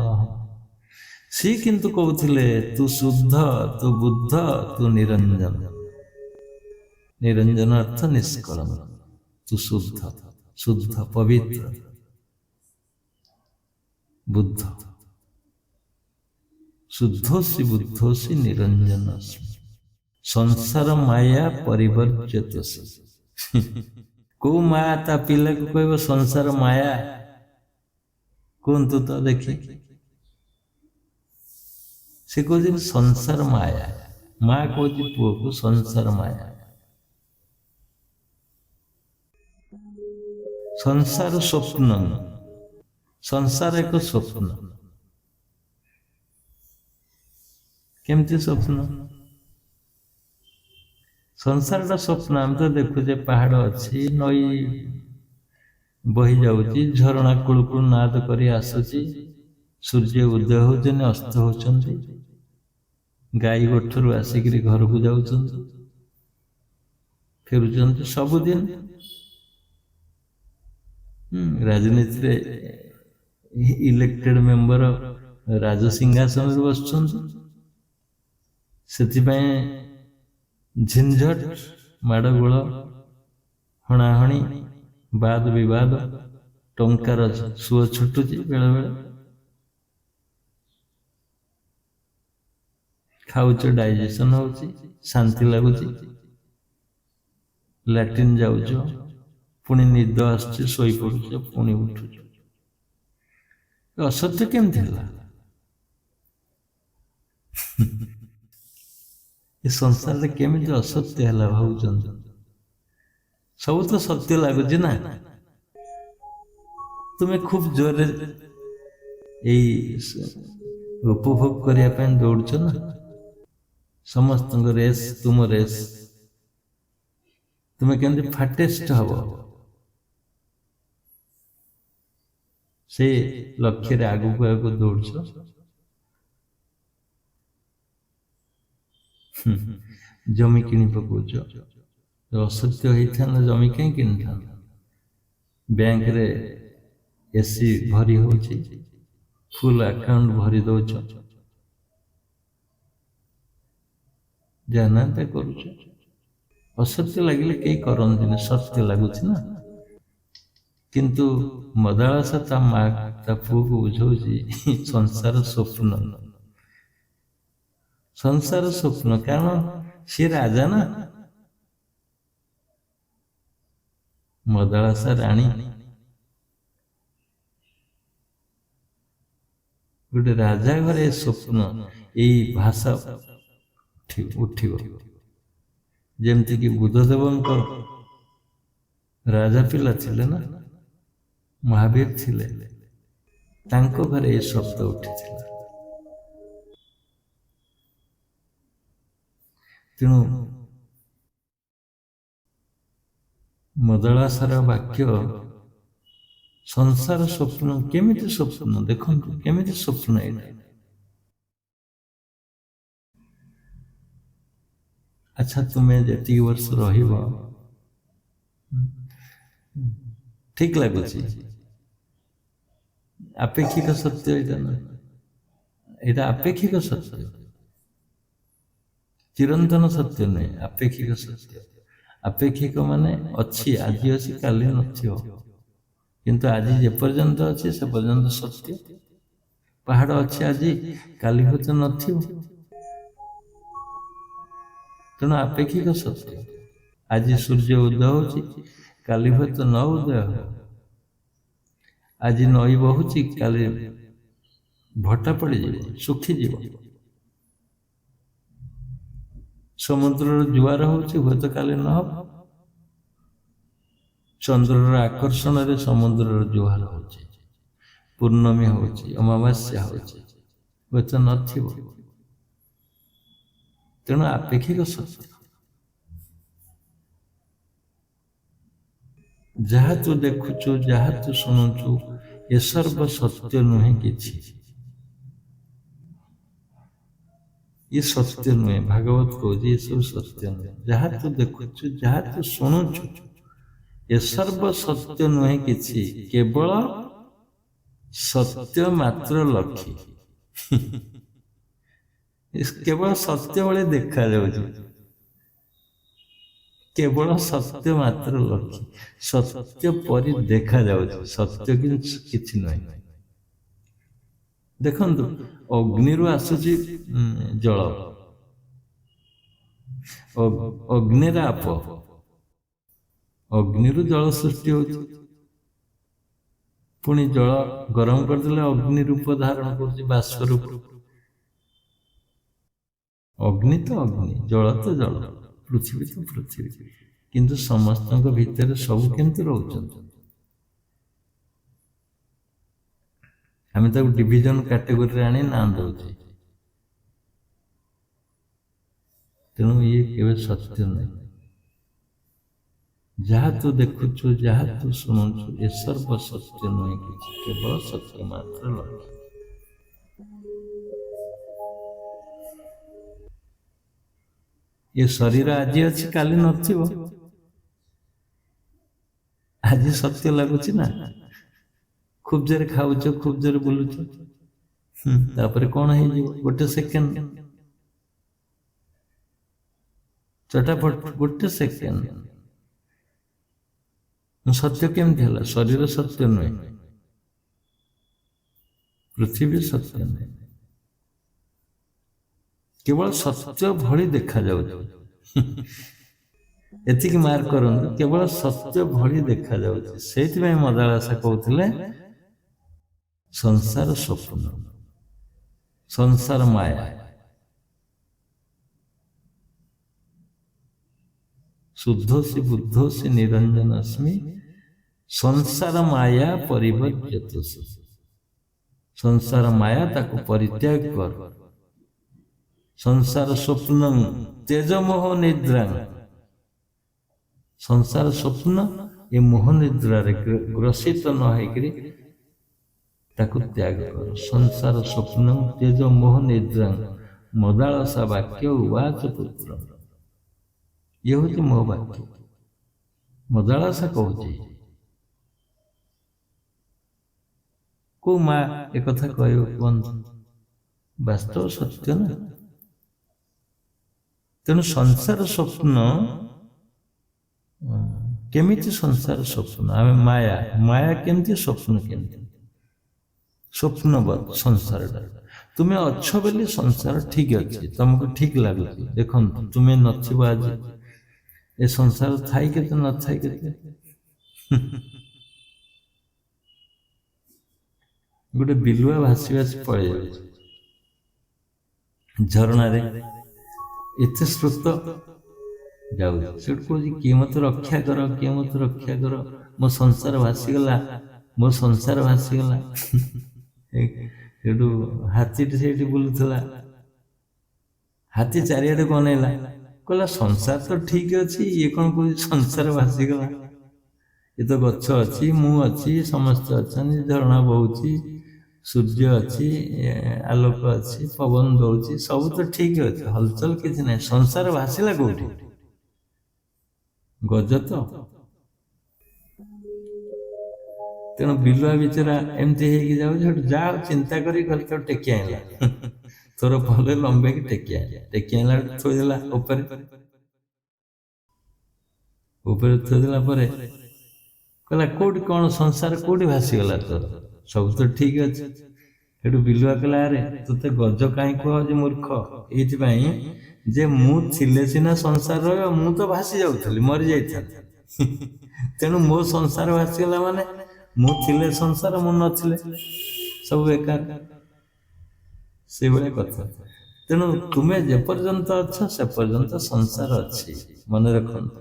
सी किंतु कहते तू शुद्ध तू बुद्ध तू निरंजन निरंजन अर्थ निष्कलंक तू शुद्ध शुद्ध पवित्र बुद्ध शुद्धोसी बुद्धोसी निरंजनस्मि संसार माया परिवर्ज्यतोसि को माया ता पिला को कहब संसार माया कहतु तो देखी से कहते संसार माया माँ कहती पुओ को संसार माया संसार स्वप्न संसार एक स्वप्न केमती स्वप्न संसार का स्वप्न आम तो देखुचे पहाड़ अच्छी नई बही जाऊँगी झरणा कुल कुल नाद कर आसुची सूर्य उदय होते अस्त होती गाई गोठर आसिक घर को जाऊँ फेरुंट सबुदिन राजनीति रे ଇଲେକ୍ଟେଡ୍ ମେମ୍ବର ରାଜସିଂହାସନରେ ବସୁଛନ୍ତି। ସେଥିପାଇଁ ଝିନଝଟ, ମାଡ଼ଗୋଳ, ହଣାହଣି, ବାଦ ବିବାଦ, ଟଙ୍କାର ସୁଅ ଛୁଟୁଛି ବେଳେବେଳେ। ଖାଉଛ, ଡାଇଜେସନ ହଉଛି, ଶାନ୍ତି ଲାଗୁଛି, ଲାଟ୍ରିନ୍ ଯାଉଛ, ପୁଣି ନିଦ ଆସୁଛି, ଶୋଇପଡୁଛ, ପୁଣି ଉଠୁଛ। ଅସତ୍ୟ କେମିତି ହେଲା? ଏ ସଂସାରରେ କେମିତି ଅସତ୍ୟ ହେଲା ଭାବୁଛନ୍ତି? ସବୁ ତ ସତ୍ୟ ଲାଗୁଛି ନା। ତୁମେ ଖୁବ ଜୋରରେ ଏଇ ଉପଭୋଗ କରିବା ପାଇଁ ଦୌଡୁଛ ନା। ସମସ୍ତଙ୍କ ରେସ୍, ତୁମ ରେସ୍। ତୁମେ କେମିତି ଫାଟେଷ୍ଟ ହବ ସେ ଲକ୍ଷ୍ୟରେ ଆଗକୁ ଆଗକୁ ଦୌଡୁଛ। ଜମି କିଣି ପକଉଛ। ଅସତ୍ୟ ହେଇଥାନ୍ତା ଜମି କାହିଁ କିଣିଥାନ୍ତା? ବ୍ୟାଙ୍କରେ ଏସି ଭରି ହଉଛି, ଫୁଲ ଆକାଉଣ୍ଟ ଭରି ଦଉଛ, ଯାହା ନା ତା କରୁଛ। ଅସତ୍ୟ ଲାଗିଲେ କେହି କରନ୍ତିନି, ସତ୍ୟ ଲାଗୁଛି ନା। କିନ୍ତୁ ମଦାଳସ ତା ମା ତା ପୁଅକୁ ବୁଝଉଛି ସଂସାର ସ୍ୱପ୍ନ। ସଂସାର ସ୍ୱପ୍ନ, କାରଣ ସେ ରାଜା ନା। ମଦାଳସା ରାଣୀ। ଗୋଟେ ରାଜା ଘରେ ସ୍ୱପ୍ନ, ଏଇ ଭାଷା ଉଠିବ। ଯେମିତିକି ବୁଦ୍ଧଦେବଙ୍କ ରାଜା ପିଲା ଥିଲେ ନା, ମହାବୀର ଥିଲେ, ତାଙ୍କ ଘରେ ଏ ଶବ୍ଦ ଉଠିଥିଲା। ତେଣୁ ମଦଳାସାର ବାକ୍ୟ ସଂସାର ସ୍ୱପ୍ନ। କେମିତି ସ୍ୱପ୍ନ? ଦେଖନ୍ତୁ କେମିତି ସ୍ୱପ୍ନ ଏଇଟା। ଆଚ୍ଛା, ତୁମେ ଯେତିକି ବର୍ଷ ରହିବ ଠିକ ଲାଗୁଛି? ଆପେକ୍ଷିକ ସତ୍ୟ ଏଇଟା ନା, ଏଇଟା ଆପେକ୍ଷିକ ସତ୍ୟ, ଚିରନ୍ତନ ସତ୍ୟ ନୁହେଁ, ଆପେକ୍ଷିକ ସତ୍ୟ। ଆପେକ୍ଷିକ ମାନେ ଅଛି, ଆଜି ଅଛି କାଲି ନଥିବ, କିନ୍ତୁ ଆଜି ଯେ ପର୍ଯ୍ୟନ୍ତ ଅଛି ସେ ପର୍ଯ୍ୟନ୍ତ ସତ୍ୟ। ପାହାଡ଼ ଅଛି ଆଜି, କାଲି ହୁଏତ ନଥିବ। ତେଣୁ ଆପେକ୍ଷିକ ସତ୍ୟ। ଆଜି ସୂର୍ଯ୍ୟ ଉଦୟ ହଉଛି, କାଲି ହୁଏତ ନ ଉଦୟ ହେବ। ଆଜି ନଈ ବହୁଛି, କାଲି ଭଟା ପଡ଼ିଯିବ, ଶୁଖିଯିବ। ସମୁଦ୍ରର ଜୁଆର ହଉଛି, ହୁଏତ କାଲି ନ ହେବ। ଚନ୍ଦ୍ରର ଆକର୍ଷଣରେ ସମୁଦ୍ରର ଜୁଆର ହଉଛି, ପୂର୍ଣ୍ଣମୀ ହଉଛି, ଅମାବାସ୍ୟା ହଉଛି, ହୁଏତ ନଥିବ। ତେଣୁ ଆପେକ୍ଷିକ ସତ୍ୟ। ଯାହା ତୁ ଦେଖୁଛୁ, ଯାହା ତୁ ଶୁଣୁଛୁ, ଏ ସର୍ବ ସତ୍ୟ ନୁହେଁ କିଛି। ये सत्य नुहे। भागवत कौच ये सब सत्य नुहे। जहाँ तू देखुचु, जहाँ तू शुणुचु, ये सर्व सत्य नुहे किछि, केवल सत्य मात्र लक्षी। केवल सत्य भले देखा जाउछि, केवल सत्य मात्र लक्षी। सत्य परि देखा जाउछि, सत्य किछि नुहे। देखंतु अग्निरु आसुछि जल, अग्निराप, अग्निरु जल सृष्टि होछि, पुणी जल गरम करदेले अग्नि रूप धारण करुछि, बाष्प रूप। अग्नि तो अग्नि, जल तो जल, पृथ्वी तो पृथ्वी, किंतु समस्तक भितर सब केमति रहउछन्ति? आमे ताको डिविजन कैटेगरी आनी ना दउछि। तेणु ये केवल सत्य नहीं। जहाँ तू देखुचु, जहाँ तू शुणुचु, ये सर्व सत्य नुहे किछि, केवल सत्य मात्र लक्ष्य। ये शरीर आज अच्छी काली नथिबो, आज सत्य लगुछि ना। खूब जोरे खाऊच, खूब जोरे बुलुच, तापर कौन है गोटे सेकेंड चटापट गोटे सेकेंड सत्य केमती है? शरीर सत्य नुहे, पृथ्वी सत्य नुहे, केवल सत्य भली देखा जाउछ। एतिक मार्क करंतु, केवल सत्य भली देखा जाउछ। सेइथिबे मदालसा कहउथिले संसार स्वप्न, संसार माया, शुद्धोसि बुद्धोसि निरंजनस्मि संसार माया परिवर्त्यतोसि। संसार माया ताको परित्याग कर। संसार स्वप्न तेजमोह निद्रा, संसार स्वप्न ये मोह निद्रा ग्रसित न होकरी ताको त्याग कर। संसार स्वप्न तेज मोह निद्रा मदालसा वाक्य उवाच पुत्र, ये हूँ मो वाक्य। मदालसा कहूँ को माँ एक कथा कह वास्तव सत्य ना। तेणु संसार स्वप्न केमिति? संसार स्वप्न आम माया, माया केमती? स्वप्न केमती? स्वप्नवत संसार तुम्हें अच्छ बोली संसार ठीक अच्छे, तुमको ठीक लगुच। देख तुम्हें नथिबो आज ए संसार थाई केते न थाई केते गोटे बिलुआ भासी भासी पड़े झरणा रे एते स्रोत जाऊ किए मत रक्षा कर, किए मत रक्षा कर, मो संसार भासीगला, मो संसार भासीगला। हाथी से बुलूला, हाथी चारिआडे बनैला, कहला संसार तो ठीक अच्छी, ये कौन कह संसार भासीगला? ये तो गछ अच्छी, मु अच्छी, समस्त अच्छा, झरणा बहुची, सूर्य अच्छी, आलोक अच्छी, पवन दौची, सब तो ठीक अच्छे, हलचल किसी ना। संसार भासीला कौटी? गज तो तेणु बिलुआ बिचरा एमती जाऊ जा चिंता करी तो टेकी आईला तोर भले लंबे की टेकी आईला, टेकी आईला थोदेला ऊपर थोदेला कहला कोठी कौन संसार कोठी भासीगला? तोर सब तो ठीक अच्छे। हेटू बिलुआ कहला अरे तुते गज कहीं कह जे मूर्ख, ये जे मु थिले सिना संसार रहिबो, मु तो भासी जाउथली, मरि जाइथाली। तेणु मो संसार भासीगला माने मु थिले संसार, मु नथिले सब बेकार, से भाया कथा। तेणु तुम्हें जे पर्यंत अच्छा से पर्यंत संसार अच्छी, मन रखंतु।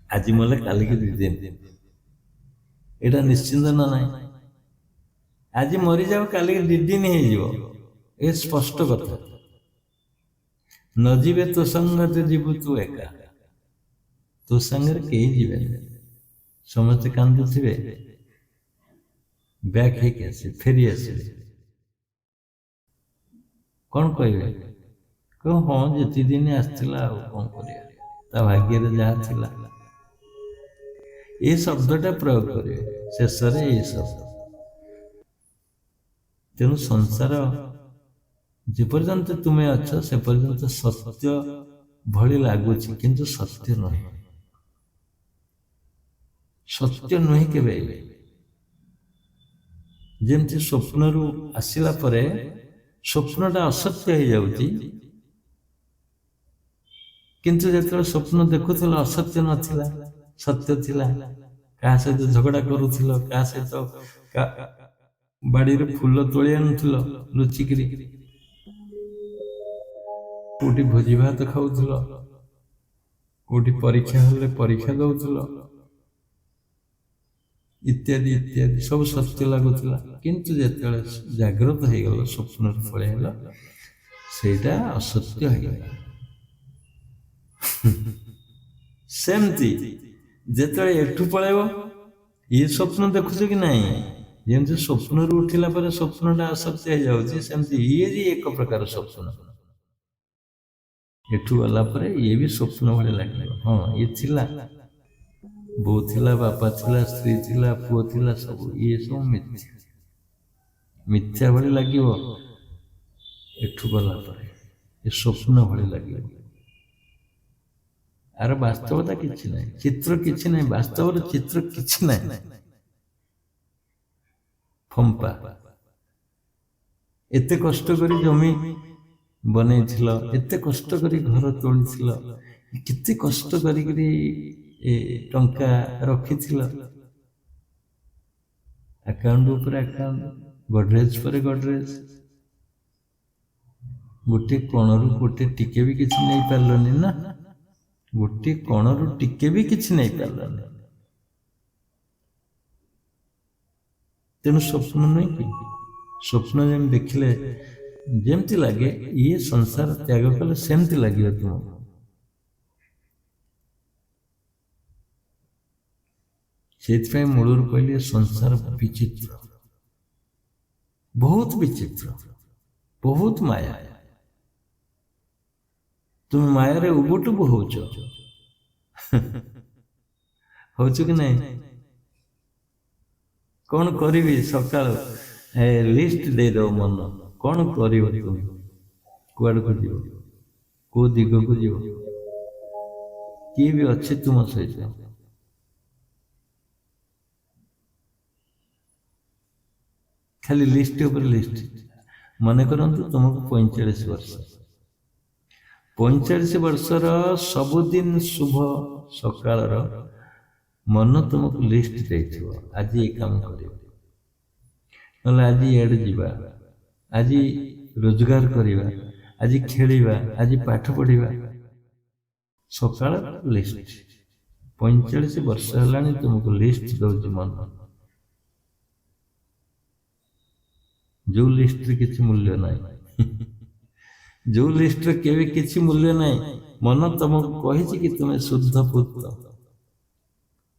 आज मले काली की 2 दिन एटा निश्चिंत ना ना। आज मरी जाओ काली 2 दिन हो स्पष्ट कथा। न जीवे तो संग तो जीव तू एका, तो संगे कई जीवे समस्त कांदुथिबे, बैक है कैसे फेरी आसे कौन कहबे? कह हाँ जी दिन आसला कौन कर भाग्य जहाँ थिला। ये शब्दटा प्रयोग करे शेष ये शब्द। तेणु संसार जेपर्यंत तुम्हें अच्छ से पर्यंत सत्य भली लगुच, किंतु सत्य नुहे, सत्य नुहे केबे। जेमती स्वप्न रु आसिला परे स्वप्नटा असत्य हो जाउची, किंतु जेतले स्वप्न देखुथिल असत्य नथिला, सत्य थिला। क्या सहित झगड़ा करुथिल, क्या सहित बाड़ी रे फूल तोली आनुथिल लुचिकी, कोटी भोजी भात खाऊथिल, कोटी परीक्षा हेले परीक्षा दउथिल, इत्यादि इत्यादि सब सत्य लगुथिला। किंतु जेतले जागृत हो गल स्वप्न पळेला सेटा असत्य हो गला। सेमती जेतले एठू पळेबो ये स्वप्न देखुछ कि नहीं, जेमती स्वप्न रु उठिला परे स्वप्नटा असत्य हो जाउची, सेमती ये जी एक प्रकार स्वप्न। ଏଠୁ ଗଲା ପରେ ଇଏ ବି ସ୍ୱପ୍ନ ଭଳି ଲାଗିବ। ହଁ ଇଏ ଥିଲା, ବୋଉ ଥିଲା, ବାପା ଥିଲା, ସ୍ତ୍ରୀ ଥିଲା, ପୁଅ ଥିଲା, ସବୁ ଇଏ ସବୁ ମିଥ୍ୟା ମିଥ୍ୟା ଭଳି ଲାଗିବ। ଏଠୁ ଗଲା ପରେ ଏ ସ୍ୱପ୍ନ ଭଳି ଲାଗିବ। ଆର ବାସ୍ତବତା କିଛି ନାହିଁ, ଚିତ୍ର କିଛି ନାହିଁ, ବାସ୍ତବର ଚିତ୍ର କିଛି ନାହିଁ, ଫମ୍ପା। ଏତେ କଷ୍ଟ କରି ଜମି ବନେଇଥିଲ, ଏତେ କଷ୍ଟ କରି ଘର ତୋଳିଥିଲ, କେତେ କଷ୍ଟ କରିକିରି ଟଙ୍କା ରଖିଥିଲ, ଆକାଉଣ୍ଟ ଉପରେ ଆକାଉଣ୍ଟ, ଗଡରେଜ ପରେ ଗଡରେଜ, ଗୋଟିଏ କଣରୁ ଗୋଟେ ଟିକେ ବି କିଛି ନେଇପାରିଲନି ନା, ଗୋଟିଏ କଣରୁ ଟିକେ ବି କିଛି ନେଇପାରିଲନି। ତେଣୁ ସ୍ୱପ୍ନ ନୁହେଁ କି? ସ୍ୱପ୍ନ ଯେମିତି ଦେଖିଲେ ଯେମିତି ଲାଗେ ଇଏ ସଂସାର ତ୍ୟାଗ କଲେ ସେମିତି ଲାଗିବ ତୁମକୁ। ସେଇଥିପାଇଁ ମୂଳରୁ କହିଲେ ସଂସାର ବିଚିତ୍ର, ବହୁତ ବିଚିତ୍ର, ବହୁତ ମାୟା। ତୁମେ ମାୟାରେ ଉବୁଟୁବୁ ହଉଛ ହଉଛ କି ନାଇଁ? କଣ କରିବି ସକାଳୁ ଲିଷ୍ଟ ଦେଇଦବ ମନ, କଣ କରିବ ତୁମେ, କୁଆଡକୁ ଯିବ, କୋଉ ଦିଗକୁ ଯିବ, କିଏ ବି ଅଛି ତୁମ ସହିତ। ଖାଲି ଲିଷ୍ଟ ଉପରେ ଲିଷ୍ଟ। ମନେ କରନ୍ତୁ ତୁମକୁ 45 ବର୍ଷ, 45 ବର୍ଷର ସବୁଦିନ ଶୁଭ ସକାଳର ମନ ତୁମକୁ ଲିଷ୍ଟ ଦେଇଥିବ, ଆଜି ଏ କାମ କରିବ, ନହେଲେ ଆଜି ଇଆଡେ ଯିବା, ଆଜି ରୋଜଗାର କରିବା, ଆଜି ଖେଳିବା, ଆଜି ପାଠ ପଢିବା। ସକାଳ ଲିଷ୍ଟ। 45 ବର୍ଷ ହେଲାଣି ତୁମକୁ ଲିଷ୍ଟ ଦଉଛି ମନ, ଯୋଉ ଲିଷ୍ଟରେ କିଛି ମୂଲ୍ୟ ନାହିଁ ଯୋଉ ଲିଷ୍ଟରେ କେବେ କିଛି ମୂଲ୍ୟ ନାହିଁ। ମନ ତମକୁ କହିଛି କି ତୁମେ ଶୁଦ୍ଧ ପୁତ୍ର,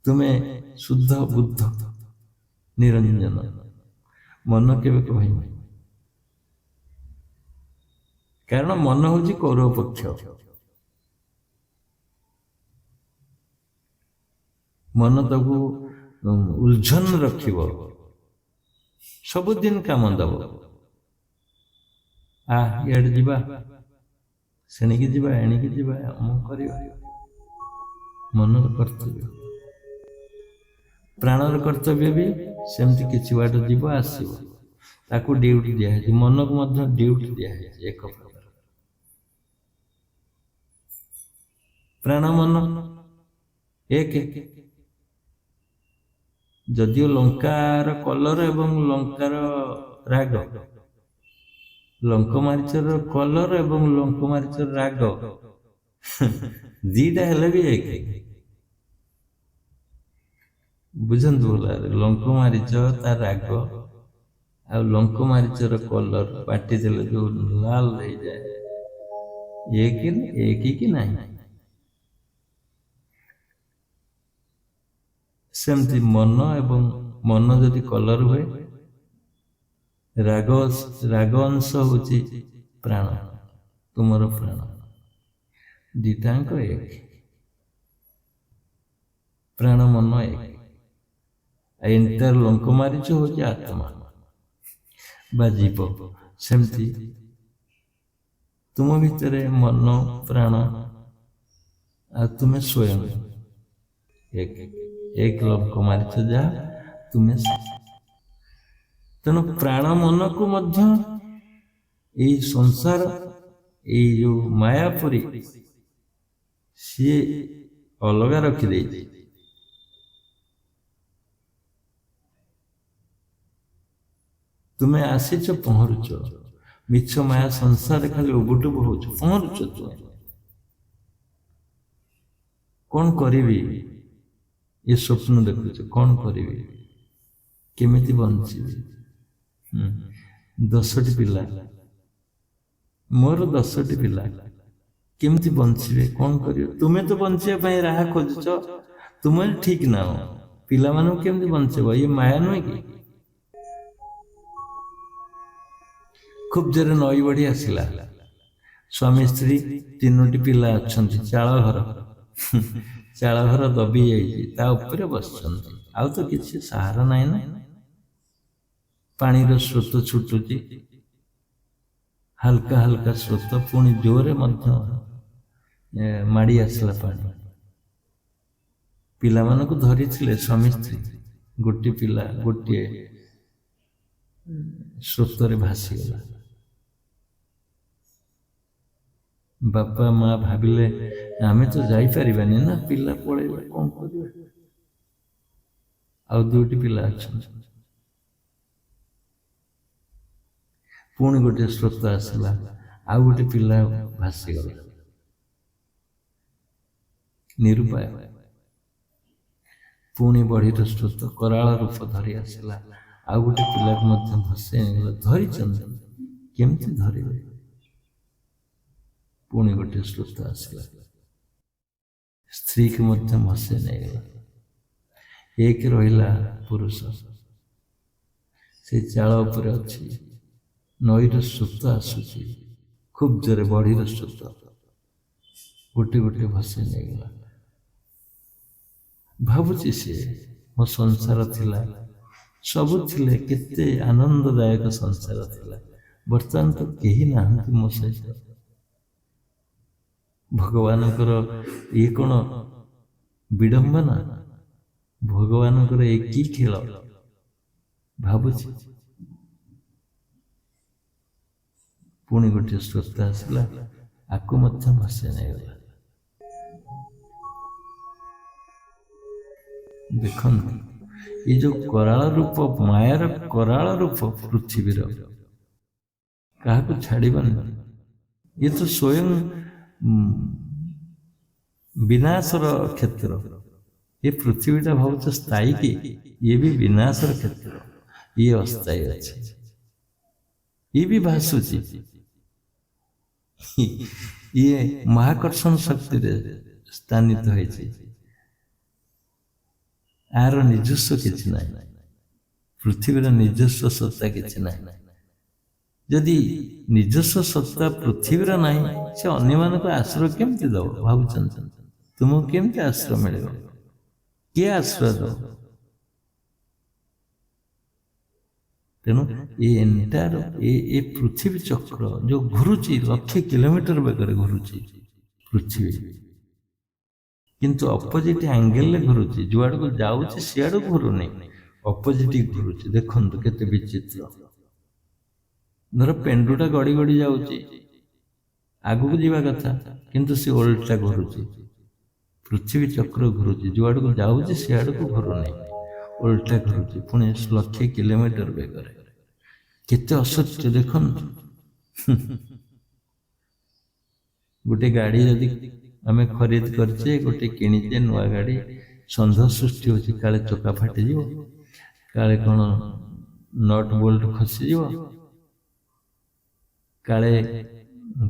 ତୁମେ ଶୁଦ୍ଧ ବୁଦ୍ଧ ନିରଞ୍ଜନ। ମନ କେବେ କହିନି, କାରଣ ମନ ହଉଛି କୌରବ ପକ୍ଷ। ମନ ତାକୁ ଉଲଝନ ରଖିବ, ସବୁଦିନ କାମ ଦବ। ଇଆଡେ ଯିବା, ସେଣିକି ଯିବା, ଏଣିକି ଯିବା, ଅମୁକ କରିବା। ମନର କର୍ତ୍ତବ୍ୟ, ପ୍ରାଣର କର୍ତ୍ତବ୍ୟ ବି ସେମିତି। କିଛି ବାଟ ଯିବ, ଆସିବ, ତାକୁ ଡ୍ୟୁଟି ଦିଆହେଇଛି। ମନକୁ ମଧ୍ୟ ଡ୍ୟୁଟି ଦିଆହେଇଛି ଏକ ପ୍ରକାର। ପ୍ରାଣ ମନ ଏକ। ଯଦିଓ ଲଙ୍କାର କଲର ଏବଂ ଲଙ୍କାର ରାଗ, ଲଙ୍କମାରିଚର କଲର ଏବଂ ଲଙ୍କମାରିଚର ରାଗ ଦିଟା ହେଲେ ବି ଏକ। ବୁଝନ୍ତୁ ଭଲରେ, ଲଙ୍କମାରିଚ ତା ରାଗ ଆଉ ଲଙ୍କମାରିଚର କଲର ପାଟି ଦେଲେ ଯୋଉ ଲାଲ ହେଇଯାଏ, ଏକ କି ନାହିଁ? ସେମିତି ମନ, ଏବଂ ମନ ଯଦି କଲର ହୁଏ, ରାଗ ଅଂଶ ହଉଛି ପ୍ରାଣ, ତୁମର ପ୍ରାଣ। ଦିଟାଙ୍କ ଏକ, ପ୍ରାଣ ମନ ଏକ। ଏଣ୍ଟାର ଲଙ୍କମାରିଚ ହଉଛି ଆତ୍ମା ବା ଜୀବ। ସେମିତି ତୁମ ଭିତରେ ମନ, ପ୍ରାଣ ଆଉ ତୁମେ ସ୍ୱୟଂ ଏକ। ଏକ ଲଙ୍କମାରିଚ ଯାହା, ତୁମେ। ତେଣୁ ପ୍ରାଣ ମନକୁ ମଧ୍ୟ ଏଇ ସଂସାର, ଏଇ ଯୋଉ ମାୟାପୁରୀ, ସିଏ ଅଲଗା ରଖିଦେଇଛି। ତୁମେ ଆସିଛ, ପହଁରୁଛ, ମିଛ ମାୟା ସଂସାରରେ ଖାଲି ଉବୁଟୁବୁ ହଉଛ, ପହଁରୁଛ। ତୁମେ କଣ କରିବି ଏ ସ୍ୱପ୍ନ ଦେଖୁଛ, କଣ କରିବି, କେମିତି ବଞ୍ଚିବି? 10ଟି ପିଲା, ମୋର 10ଟି ପିଲା, କେମିତି ବଞ୍ଚିବେ, କଣ କରିବେ? ତୁମେ ତ ବଞ୍ଚିବା ପାଇଁ ରାହା ଖୋଜୁଛ, ତୁମେ ଠିକ ନାହ, ପିଲାମାନଙ୍କୁ କେମିତି ବଞ୍ଚେଇବ? ଇଏ ମାୟା ନୁହେଁ କି? ଖୁବ ଜୋରେ ନଈ ବଢି ଆସିଲା, ସ୍ୱାମୀ ସ୍ତ୍ରୀ 3ଟି ପିଲା ଅଛନ୍ତି, ଚାଳ ଘର ଚାଳ ଘର ଦବି ଯାଇଛି, ତା ଉପରେ ବସିଛନ୍ତି, ଆଉ ତ କିଛି ସାହାରା ନାହିଁ ନା। ପାଣିର ସ୍ରୋତ ଛୁଟୁଛି, ହାଲକା ହାଲକା ସ୍ରୋତ, ପୁଣି ଜୋରେ ମଧ୍ୟ ମାଡ଼ି ଆସିଲା ପାଣି। ପିଲାମାନଙ୍କୁ ଧରିଥିଲେ ସ୍ୱାମୀ ସ୍ତ୍ରୀ, ଗୋଟିଏ ପିଲା ଗୋଟିଏ ସ୍ରୋତରେ ଭାସିଗଲା। ବାପା ମା ଭାବିଲେ ଆମେ ତ ଯାଇପାରିବାନି ନା, ପିଲା ପଳେଇବା, କଣ କରିବା? ଆଉ 2ଟି ପିଲା ଅଛନ୍ତି। ପୁଣି ଗୋଟିଏ ସ୍ରୋତ ଆସିଲା, ଆଉ ଗୋଟେ ପିଲା ଭାସିଗଲା, ନିରୁପାୟ। ପୁଣି ବଢିର ସ୍ରୋତ କରାଳ ରୂପ ଧରି ଆସିଲା, ଆଉ ଗୋଟେ ପିଲାକୁ ମଧ୍ୟ ଭସେଇ ନେଇଗଲା। ଧରିଛନ୍ତି, କେମିତି ଧରିବେ? ପୁଣି ଗୋଟିଏ ସ୍ରୋତ ଆସିଲା, ସ୍ତ୍ରୀକୁ ମଧ୍ୟ ଭସେଇ ନେଇଗଲା। ଏକ ରହିଲା ପୁରୁଷ, ସେ ଚାଳ ଉପରେ ଅଛି, ନଈର ସ୍ରୋତ ଆସୁଛି ଖୁବ୍ ଜୋରେ, ବଢିର ସ୍ରୋତ, ଗୋଟେ ଗୋଟେ ଭସେଇ ନେଇଗଲା। ଭାବୁଛି ସିଏ, ମୋ ସଂସାର ଥିଲା, ସବୁ ଥିଲେ, କେତେ ଆନନ୍ଦଦାୟକ ସଂସାର ଥିଲା, ବର୍ତ୍ତମାନ ତ କେହି ନାହାନ୍ତି ମୋ ସହିତ। ଭଗବାନଙ୍କର ଇଏ କଣ ବିଡମ୍ବନା, ଭଗବାନଙ୍କର ଏ କି ଖେଳ ଭାବୁଛି। ପୁଣି ଗୋଟିଏ ସ୍ରୋତ ଆସିଲା, ଆକୁ ମଧ୍ୟ ଭସେଇ ନେଇଗଲା। ଦେଖନ୍ତୁ, ଏ ଯୋଉ କରାଳ ରୂପ, ମାୟାର କରାଳ ରୂପ ପୃଥିବୀର, କାହାକୁ ଛାଡ଼ିବନି। ଏ ତ ସ୍ୱୟଂ ବିନାଶର କ୍ଷେତ୍ର। ଏ ପୃଥିବୀଟା ଭାବୁଛ ସ୍ଥାୟୀ କି? ଇଏ ବି ବିନାଶର କ୍ଷେତ୍ର, ଇଏ ଅସ୍ଥାୟୀ ଅଛି, ଇଏ ବି ଭାସୁଛି। ଇଏ ମହାକର୍ଷଣ ଶକ୍ତିରେ ସ୍ଥାନିତ ହେଇଛି, ଆର ନିଜସ୍ୱ କିଛି ନାହିଁ, ପୃଥିବୀର ନିଜସ୍ୱ ସତ୍ତା କିଛି ନାହିଁ। ଯଦି ନିଜସ୍ୱ ସତ୍ତା ପୃଥିବୀର ନାହିଁ, ସେ ଅନ୍ୟମାନଙ୍କୁ ଆଶ୍ରୟ କେମିତି ଦବ ଭାବୁଛନ୍ତି? ତୁମକୁ କେମିତି ଆଶ୍ରୟ ମିଳିବ? କିଏ ଆଶ୍ରୟ ଦବ? ତେଣୁ ଏ ପୃଥିବୀ ଚକ୍ର ଯୋଉ ଘୁରୁଛି, 1,00,000 କିଲୋମିଟର ବେଗରେ ଘୁରୁଛି ପୃଥିବୀ, କିନ୍ତୁ ଅପୋଜିଟ ଆଙ୍ଗେଲରେ ଘୁରୁଛି, ଯୁଆଡକୁ ଯାଉଛି ସିଆଡକୁ ଘୁରୁନି, ଅପୋଜିଟ ଘୁରୁଛି। ଦେଖନ୍ତୁ କେତେ ବିଚିତ୍ର। ଧର ପେଣ୍ଡୁଟା ଗଡି ଗଡି ଯାଉଛି, ଆଗକୁ ଯିବା କଥା, କିନ୍ତୁ ସେ ଓଲଟା ଘୁରୁଛି। ପୃଥିବୀ ଚକ୍ର ଘୁରୁଛି, ଯୁଆଡକୁ ଯାଉଛି ସିଆଡକୁ ଘୁରୁନି, ଓଲଟା ଘୁରୁଛି, ପୁଣି 1,00,000 କିଲୋମିଟର ବେଗରେ। କେତେ ଅସତ୍ୟ ଦେଖନ୍ତୁ। ଗୋଟେ ଗାଡି ଯଦି ଆମେ ଖରିଦ କରିଛେ, ଗୋଟେ କିଣିଛେ ନୂଆ ଗାଡି, ସନ୍ଦେହ ସୃଷ୍ଟି ହଉଛି, କାଳେ ଚକା ଫାଟିଯିବ, କାଳେ କଣ ନଟ ବୋଲ୍ଟ ଖସିଯିବ, କାଳେ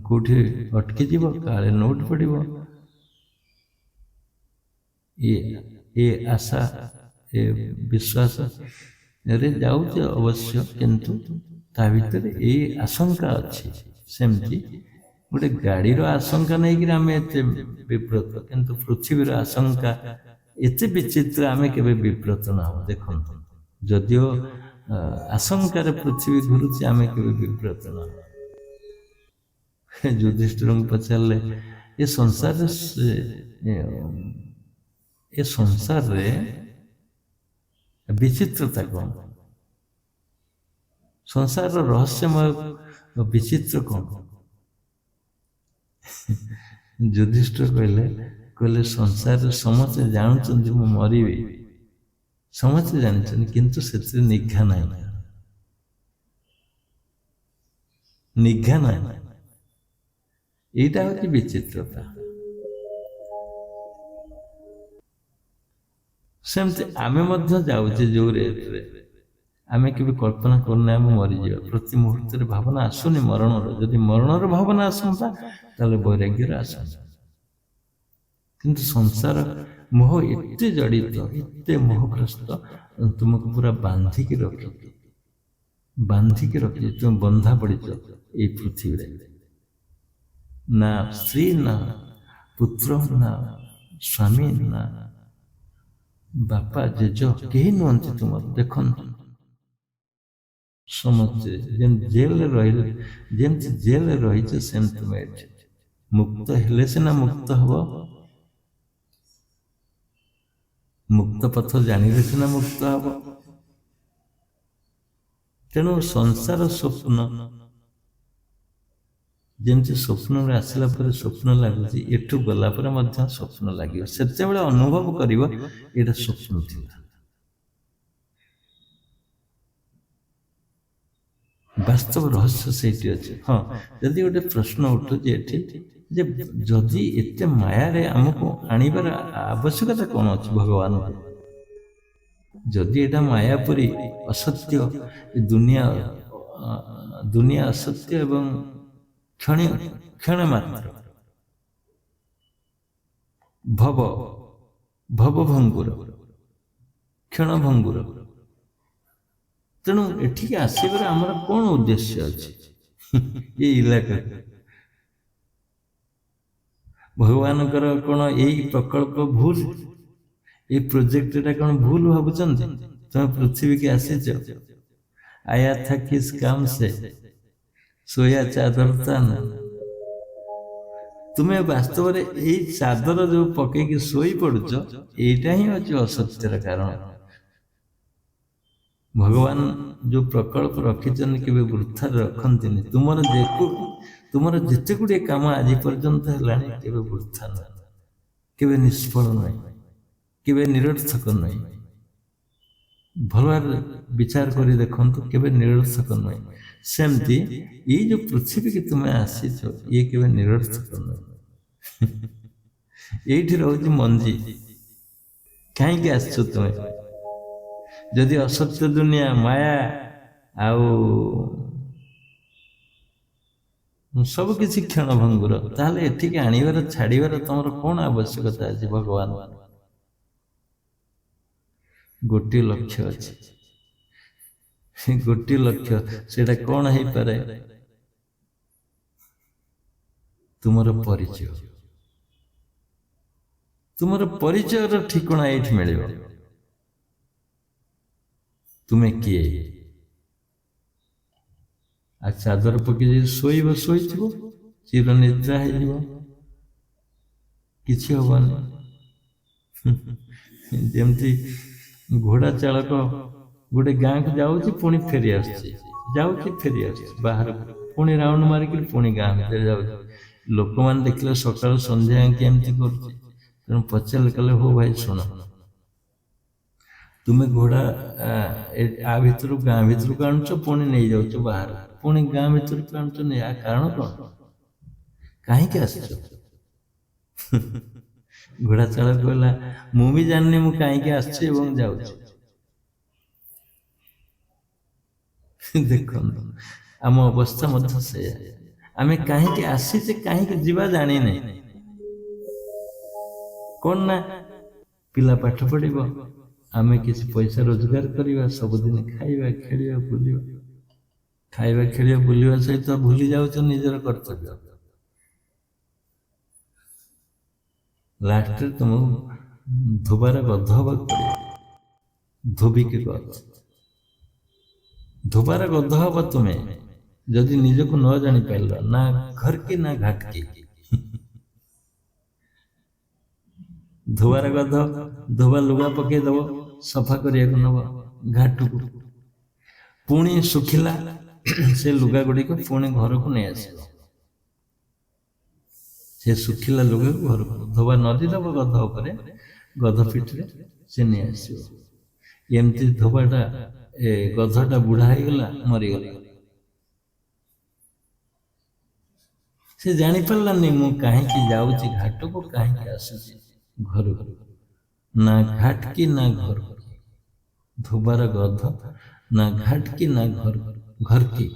କୋଉଠି ଅଟକିଯିବ, କାଳେ ନୋଟ ପଡିବ। ଏ ଆଶା, ଏ ବିଶ୍ୱାସ ରେ ଯାଉଛି ଅବଶ୍ୟ, କିନ୍ତୁ ତା ଭିତରେ ଏଇ ଆଶଙ୍କା ଅଛି। ସେମିତି ଗୋଟେ ଗାଡିର ଆଶଙ୍କା ନେଇକିରି ଆମେ ଏତେ ବିବ୍ରତ, କିନ୍ତୁ ପୃଥିବୀର ଆଶଙ୍କା ଏତେ ବିଚିତ୍ର, ଆମେ କେବେ ବିବ୍ରତ ନାହୁଁ। ଦେଖନ୍ତୁ, ଯଦିଓ ଆଶଙ୍କାରେ ପୃଥିବୀ ଘୁରୁଛି, ଆମେ କେବେ ବିବ୍ରତ ନାହୁଁ। ଯୁଧିଷ୍ଠିରଙ୍କୁ ପଚାରିଲେ, ଏ ସଂସାରରେ ବିଚିତ୍ରତା କଣ? ସଂସାରର ରହସ୍ୟମୟ ବିଚିତ୍ର କଣ? ଯୁଧିଷ୍ଠିର କହିଲେ ସଂସାରରେ ସମସ୍ତେ ଜାଣୁଛନ୍ତି ମୁଁ ମରିବି, ସମସ୍ତେ ଜାଣିଛନ୍ତି, କିନ୍ତୁ ସେଥିରେ ନିଘା ନାହିଁ, ନିଘା ନାହିଁ। ଏଇଟା ହଉଛି ବିଚିତ୍ରତା। ସେମିତି ଆମେ ମଧ୍ୟ ଯାଉଛେ ଯୋଉ ରେଟରେ, ଆମେ କେବେ କଳ୍ପନା କରୁନା ଆମେ ମରିଯିବା। ପ୍ରତି ମୁହୂର୍ତ୍ତରେ ଭାବନା ଆସୁନି ମରଣର। ଯଦି ମରଣର ଭାବନା ଆସନ୍ତା, ତାହେଲେ ବୈରାଗ୍ୟର ଆସନ୍ତା। କିନ୍ତୁ ସଂସାର ମୋହ ଏତେ ଜଡ଼ିତ, ଏତେ ମୋହଗ୍ରସ୍ତ, ତୁମକୁ ପୁରା ବାନ୍ଧିକି ରଖିଛି, ତୁମେ ବନ୍ଧା ପଡ଼ିଛ ଏଇ ପୃଥିବୀରେ। ନା ସ୍ତ୍ରୀ ନା ପୁତ୍ର ନା ସ୍ୱାମୀ ନା ବାପା ଜେଜ କେହି ନୁହନ୍ତି ତୁମର। ଦେଖନ୍ତୁ ସମସ୍ତେ ଯେମିତି ଜେଲରେ ରହିଲେ, ଯେମିତି ଜେଲରେ ରହିଛ ସେମିତି ତୁମେ ଏଠି ମୁକ୍ତ ହେଲେ ସିନା ମୁକ୍ତ ହବ, ମୁକ୍ତ ପଥ ଜାଣିଲେ ସିନା ମୁକ୍ତ ହବ। ତେଣୁ ସଂସାର ସ୍ୱପ୍ନ ଯେମିତି ସ୍ୱପ୍ନରେ ଆସିଲା ପରେ ସ୍ୱପ୍ନ ଲାଗୁଛି, ଏଠୁ ଗଲା ପରେ ମଧ୍ୟ ସ୍ୱପ୍ନ ଲାଗିବ। ସେତେବେଳେ ଅନୁଭବ କରିବ ଏଇଟା ସ୍ୱପ୍ନ ଥିଲା। ବାସ୍ତବ ରହସ୍ୟ ସେଇଠି ଅଛି। ହଁ, ଯଦି ଗୋଟେ ପ୍ରଶ୍ନ ଉଠୁଛି ଏଠି ଯେ ଯଦି ଏତେ ମାୟାରେ ଆମକୁ ଆଣିବାର ଆବଶ୍ୟକତା କ'ଣ ଅଛି ଭଗବାନଙ୍କୁ? ଯଦି ଏଇଟା ମାୟାପୁରୀ ଅସତ୍ୟ, ଦୁନିଆ ଅସତ୍ୟ ଏବଂ କ୍ଷଣ ମାତ୍ର ଭବଭଙ୍ଗୁର କ୍ଷଣଭଙ୍ଗୁର। ତେଣୁ ଏଠିକି ଆସିବାର ଆମର କ'ଣ ଉଦ୍ଦେଶ୍ୟ ଅଛି? ଏ ଇଲାକା ଭଗବାନଙ୍କର କ'ଣ ଏଇ ପ୍ରକଳ୍ପ ଭୁଲ? ଏଇ ପ୍ରୋଜେକ୍ଟଟା କ'ଣ ଭୁଲ ଭାବୁଛନ୍ତି? ତମେ ପୃଥିବୀକି ଆସିଛ, ଆୟା ଥା କିସ କାମ ସେ ସୋୟା ଚାଦର ତାନା। ତୁମେ ବାସ୍ତବରେ ଏଇ ଚାଦର ଯୋଉ ପକେଇକି ଶୋଇ ପଡୁଛ, ଏଇଟା ହିଁ ଅଛି ଅସତ୍ୟର କାରଣ। ଭଗବାନ ଯୋଉ ପ୍ରକଳ୍ପ ରଖିଛନ୍ତି କେବେ ବୃଥାରେ ରଖନ୍ତିନି। ତୁମର ଯେତେ ଗୁଡ଼ିଏ କାମ ଆଜି ପର୍ଯ୍ୟନ୍ତ ହେଲାଣି କେବେ ବୃଥା ନୁହେଁ, କେବେ ନିଷ୍ଫଳ ନୁହେଁ, କେବେ ନିରର୍ଥକ ନୁହେଁ। ଭଲ ଭାବରେ ବିଚାର କରି ଦେଖନ୍ତୁ, କେବେ ନିରର୍ଥକ ନୁହେଁ। ସେମିତି ଏଇ ଯୋଉ ପୃଥିବୀକି ତୁମେ ଆସିଛ, ଇଏ କେବେ ନିରର୍ଥକ ନୁହେଁ। ଏଇଠି ରହୁଛି ମଞ୍ଜି। କାହିଁକି ଆସିଛ ତୁମେ? ଯଦି ଅସତ୍ୟ ଦୁନିଆ, ମାୟା ଆଉ ସବୁ କିଛି କ୍ଷଣଭଙ୍ଗୁର, ତାହେଲେ ଏଠିକି ଆଣିବାର ଛାଡ଼ିବାର ତମର କ'ଣ ଆବଶ୍ୟକତା ଅଛି? ଭଗବାନ ଗୋଟିଏ ଲକ୍ଷ୍ୟ ଅଛି, ଗୋଟିଏ ଲକ୍ଷ୍ୟ। ସେଇଟା କ'ଣ ହେଇପାରେ? ତୁମର ପରିଚୟ। ତୁମର ପରିଚୟର ଠିକଣା ଏଇଠି ମିଳିବ। ତୁମେ କିଏ? ଆଉ ଚାଦର ପକେଇ ଯଦି ଶୋଇଥିବ, ଚିର ନିଦ୍ରା ହେଇଯିବ, କିଛି ହବନି। ଯେମିତି ଘୋଡ଼ା ଚାଳକ ଗୋଟେ ଗାଁକୁ ଯାଉଛି, ପୁଣି ଫେରି ଆସୁଛି, ଯାଉଛି ଫେରି ଆସୁଛି ବାହାରକୁ, ପୁଣି ରାଉଣ୍ଡ ମାରିକି ପୁଣି ଗାଁ ଭିତରେ ଯାଉଛି। ଲୋକମାନେ ଦେଖିଲେ ସକାଳୁ ସନ୍ଧ୍ୟା ଆଙ୍କି ଏମିତି କରୁଛି। ତେଣୁ ପଚାରିଲେ, କହିଲେ ହଉ ଭାଇ ଶୁଣ, ତୁମେ ଘୋଡ଼ା ଆ ଭିତରୁ ଗାଁ ଭିତରକୁ ଆଣୁଛ, ପୁଣି ନେଇଯାଉଛ ବାହାର, ପୁଣି ଗାଁ ଭିତରକୁ ଆଣୁଛ, କାରଣ କ'ଣ? କାହିଁକି ଆସିଛ? ଘୋଡ଼ା ଚାଳକ କହିଲା, ମୁଁ ବି ଜାଣିନି ମୁଁ କାହିଁକି ଆସିଛି ଏବଂ ଯାଉଛି। ଦେଖନ୍ତୁ ଆମ ଅବସ୍ଥା ମଧ୍ୟ ସେଇଆ। ଆମେ କାହିଁକି ଆସିଛେ, କାହିଁକି ଯିବା ଜାଣିନେ। କ'ଣ ନା ପିଲା ପାଠ ପଢିବ, ଆମେ କିଛି ପଇସା ରୋଜଗାର କରିବା, ସବୁଦିନ ଖାଇବା, ଖେଳିବା, ବୁଲିବା। ଖାଇବା, ଖେଳିବା, ବୁଲିବା ସହିତ ଭୁଲି ଯାଉଛ ନିଜର କର୍ତ୍ତବ୍ୟ। ଲାଷ୍ଟରେ ତୁମକୁ ଧୋବାର ଗଧ ହବାକୁ ପଡ଼ିବ। ଧୋବିକି ଗଧ, ଧୋବାର ଗଧ ହବ ତୁମେ ଯଦି ନିଜକୁ ନ ଜାଣିପାରିଲ। ନା ଘର କି ନା ଘାଟ କି। ଧୋବାର ଗଧ, ଧୋବା ଲୁଗା ପକେଇ ଦବ, ସଫା କରିବାକୁ ନବ ଘାଟକୁ, ପୁଣି ଶୁଖିଲା ସେ ଲୁଗା ଗୁଡ଼ିକ ପୁଣି ଘରକୁ ନେଇ ଆସିବ। ସେ ଶୁଖିଲା ଲୁଗାକୁ ଘରକୁ ଧୋବା ନଦୀ ଦବ ଗଧ ଉପରେ, ଗଧ ପିଠିରେ ସେ ନେଇ ଆସିବ। ଏମିତି ଧୋବାଟା ଗଧଟା ବୁଢା ହେଇଗଲା, ମରିଗଲା। ସେ ଜାଣିପାରିଲାନି ମୁଁ କାହିଁକି ଯାଉଛି ଘାଟକୁ, କାହିଁକି ଆସୁଛି ଘରକୁ। ନା ଘାଟ କି ନା ଘର, ଧୋବାର ଗଧ ନା ଘାଟ କି ନା ଘର କି।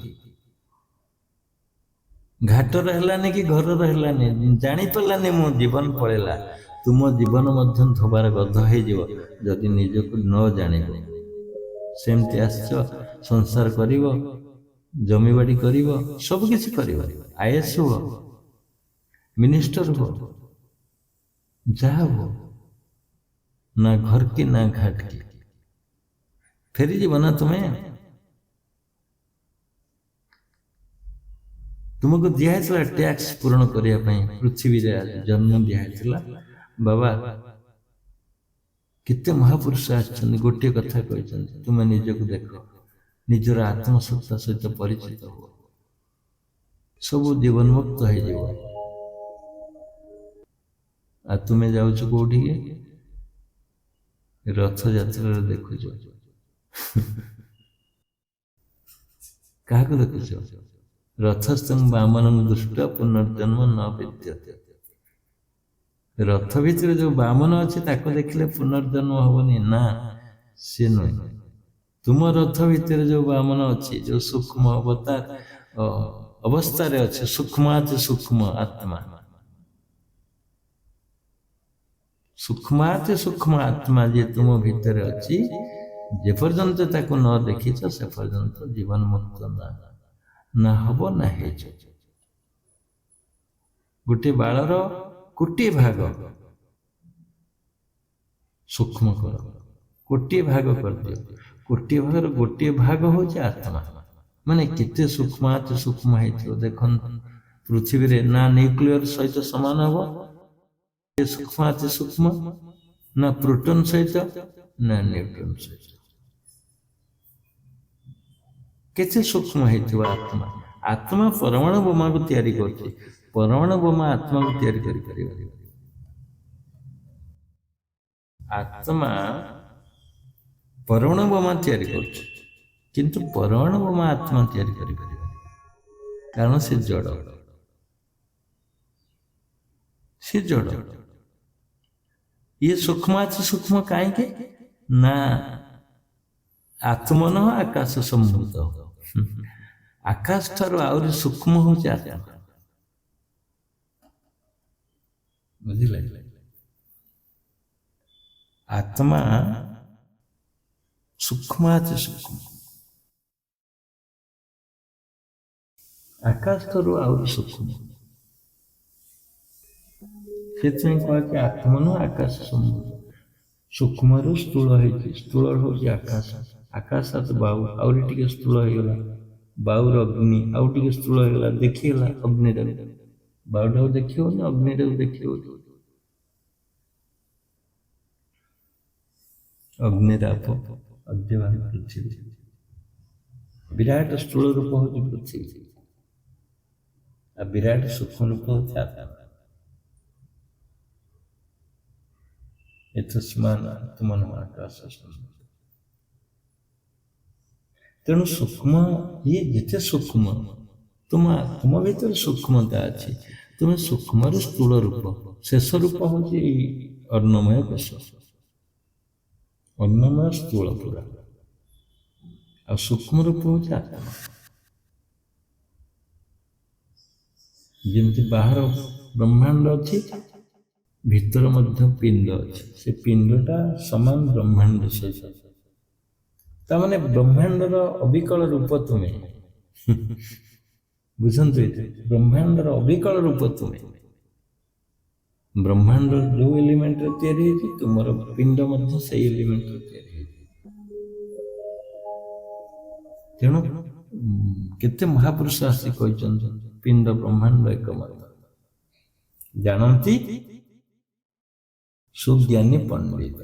ଘାଟର ହେଲାନି କି ଘରର ହେଲାନି, ଜାଣିପାରିଲାନି ମୋ ଜୀବନ ପଳେଇଲା। ତୁମ ଜୀବନ ମଧ୍ୟ ଧୋବାର ଗଧ ହେଇଯିବ ଯଦି ନିଜକୁ ନ ଜାଣିବ। ସେମିତି ଆସିଛ, ସଂସାର କରିବ, ଜମିବାଡ଼ି କରିବ, ସବୁ କିଛି କରିବ, ଆଏସ ହୁଅ, मिनिस्टर हो, जहाँ हो, ना घर की ना घाट की, फेरी जीव ना तुम्हें। तुमको दिखाई टैक्स पूरण करने पृथ्वी जन्म दिखाई बाबा केते महापुरुष आछन गोटे कथा कहछन तुम निजको देख निजर आत्मसत्ता सहित परिचित हो सब जीवन मुक्त हो जाओ आ तुम जाउछ कोठी रथ यात्रा देखुछ काहको देखुछ रथस्थं वामनं दुष्ट पुनर्जन्म न विद्यते रथ भितर जो वामन अच्छे ताको देखले पुनर्जन्म हबनी ना से नुह तुम रथ भितर जो वामन अच्छी जो सूक्ष्म अवतार अवस्था रे अच्छे सूक्ष्माति सूक्ष्म आत्मा सूक्ष्माति सूक्ष्म आत्मा जे तुम भितर अच्छी जे पर्यंत ताको न देखिछ से पर्यंत जीवन मुक्त ना हब ना हेछ गोटे बालर कोटी भाग सूक्ष्म कर कोटी भाग कर दियो कोटी भाग गोटे भाग हो आत्मा माने केते सूक्ष्म सूक्ष्म है देख पृथ्वी रे ना न्यूक्लियर सहित समान हम सूक्ष्म सूक्ष्म ना प्रोटॉन सहित ना न्यूट्रॉन सहित केते सूक्ष्म है आत्मा आत्मा परमाणु बोमा को तैयारी करछि परमाणु बोमा आत्मा को तैयारी करि परिबा आत्मा परमाणु बोमा तैयारी करछि किंतु परमाणु बोमा आत्मा तैयारी करि परिबा कारण से जड़ ये सूक्ष्म सूक्ष्म कहीं के ना आत्मन आकाश संभूत आकाश ठार आहरी सूक्ष्म हो आत्मा बुझिले आत्मा सूक्ष्म सूक्ष्म आकाश ठार आहरी सूक्ष्म से कह आत्मन आकाश संभूत सूक्ष्म स्थूल है स्थूल हूँ आकाश आकाश बायु आउरी टिके स्थूल हो गला बायुर अग्नि आउ टिके स्थूल हो गला देखिगला अग्नि बायुटा देखी हो अग्नि देखी हो अग्निराप अद्यवान पृथ्वी विराट स्थूल रूप हूँ पृथ्वी आ विराट सूक्ष्म रूप हूँ आत्मा एतस्मान् आत्मनो आकाश तेणु सूक्ष्म ये जिते सूक्ष्म तुम भीतर सूक्ष्मता अच्छी तुम्हें सूक्ष्म स्थूल रूप शेष रूप हूँ अन्नमय कोश अन्नमय स्थूल पूरा आ सूक्ष्म रूप हूँ आत्मा जमती बाहर ब्रह्मांड अच्छी भीतर मध्य पिंड अच्छे से पिंडटा समान ब्रह्मांड सहित ताने ब्रह्मांडर अविकल रूप तुम्हें बुझंतु ब्रह्मांडर अविकल रूप तुम्हें ब्रह्मांड जो एलिमेंट तैयारी तुम पिंड मध्य से एलिमेंट तैयारी तेणु केते महापुरुष आसी कहते पिंड ब्रह्मांड एक मात्र जानती सुज्ञानी पंडित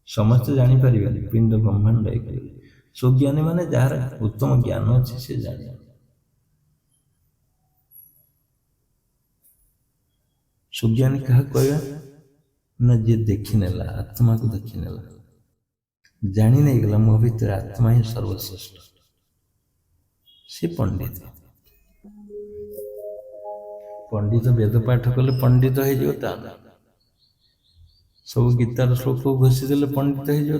समस्त जापर पिंड ब्रह्मांड एक सुज्ञानी माने जार उत्तम ज्ञान अच्छे से जान सुज्ञानी क्या कह ना जी देखी नेला आत्मा को देखी नेला जानी नहीं गला मो भीतर आत्मा ही सर्वश्रेष्ठ से पंडित पंडित वेद पाठ कले पंडित हो सब गीतार श्लोक घोषिदेले पंडित हो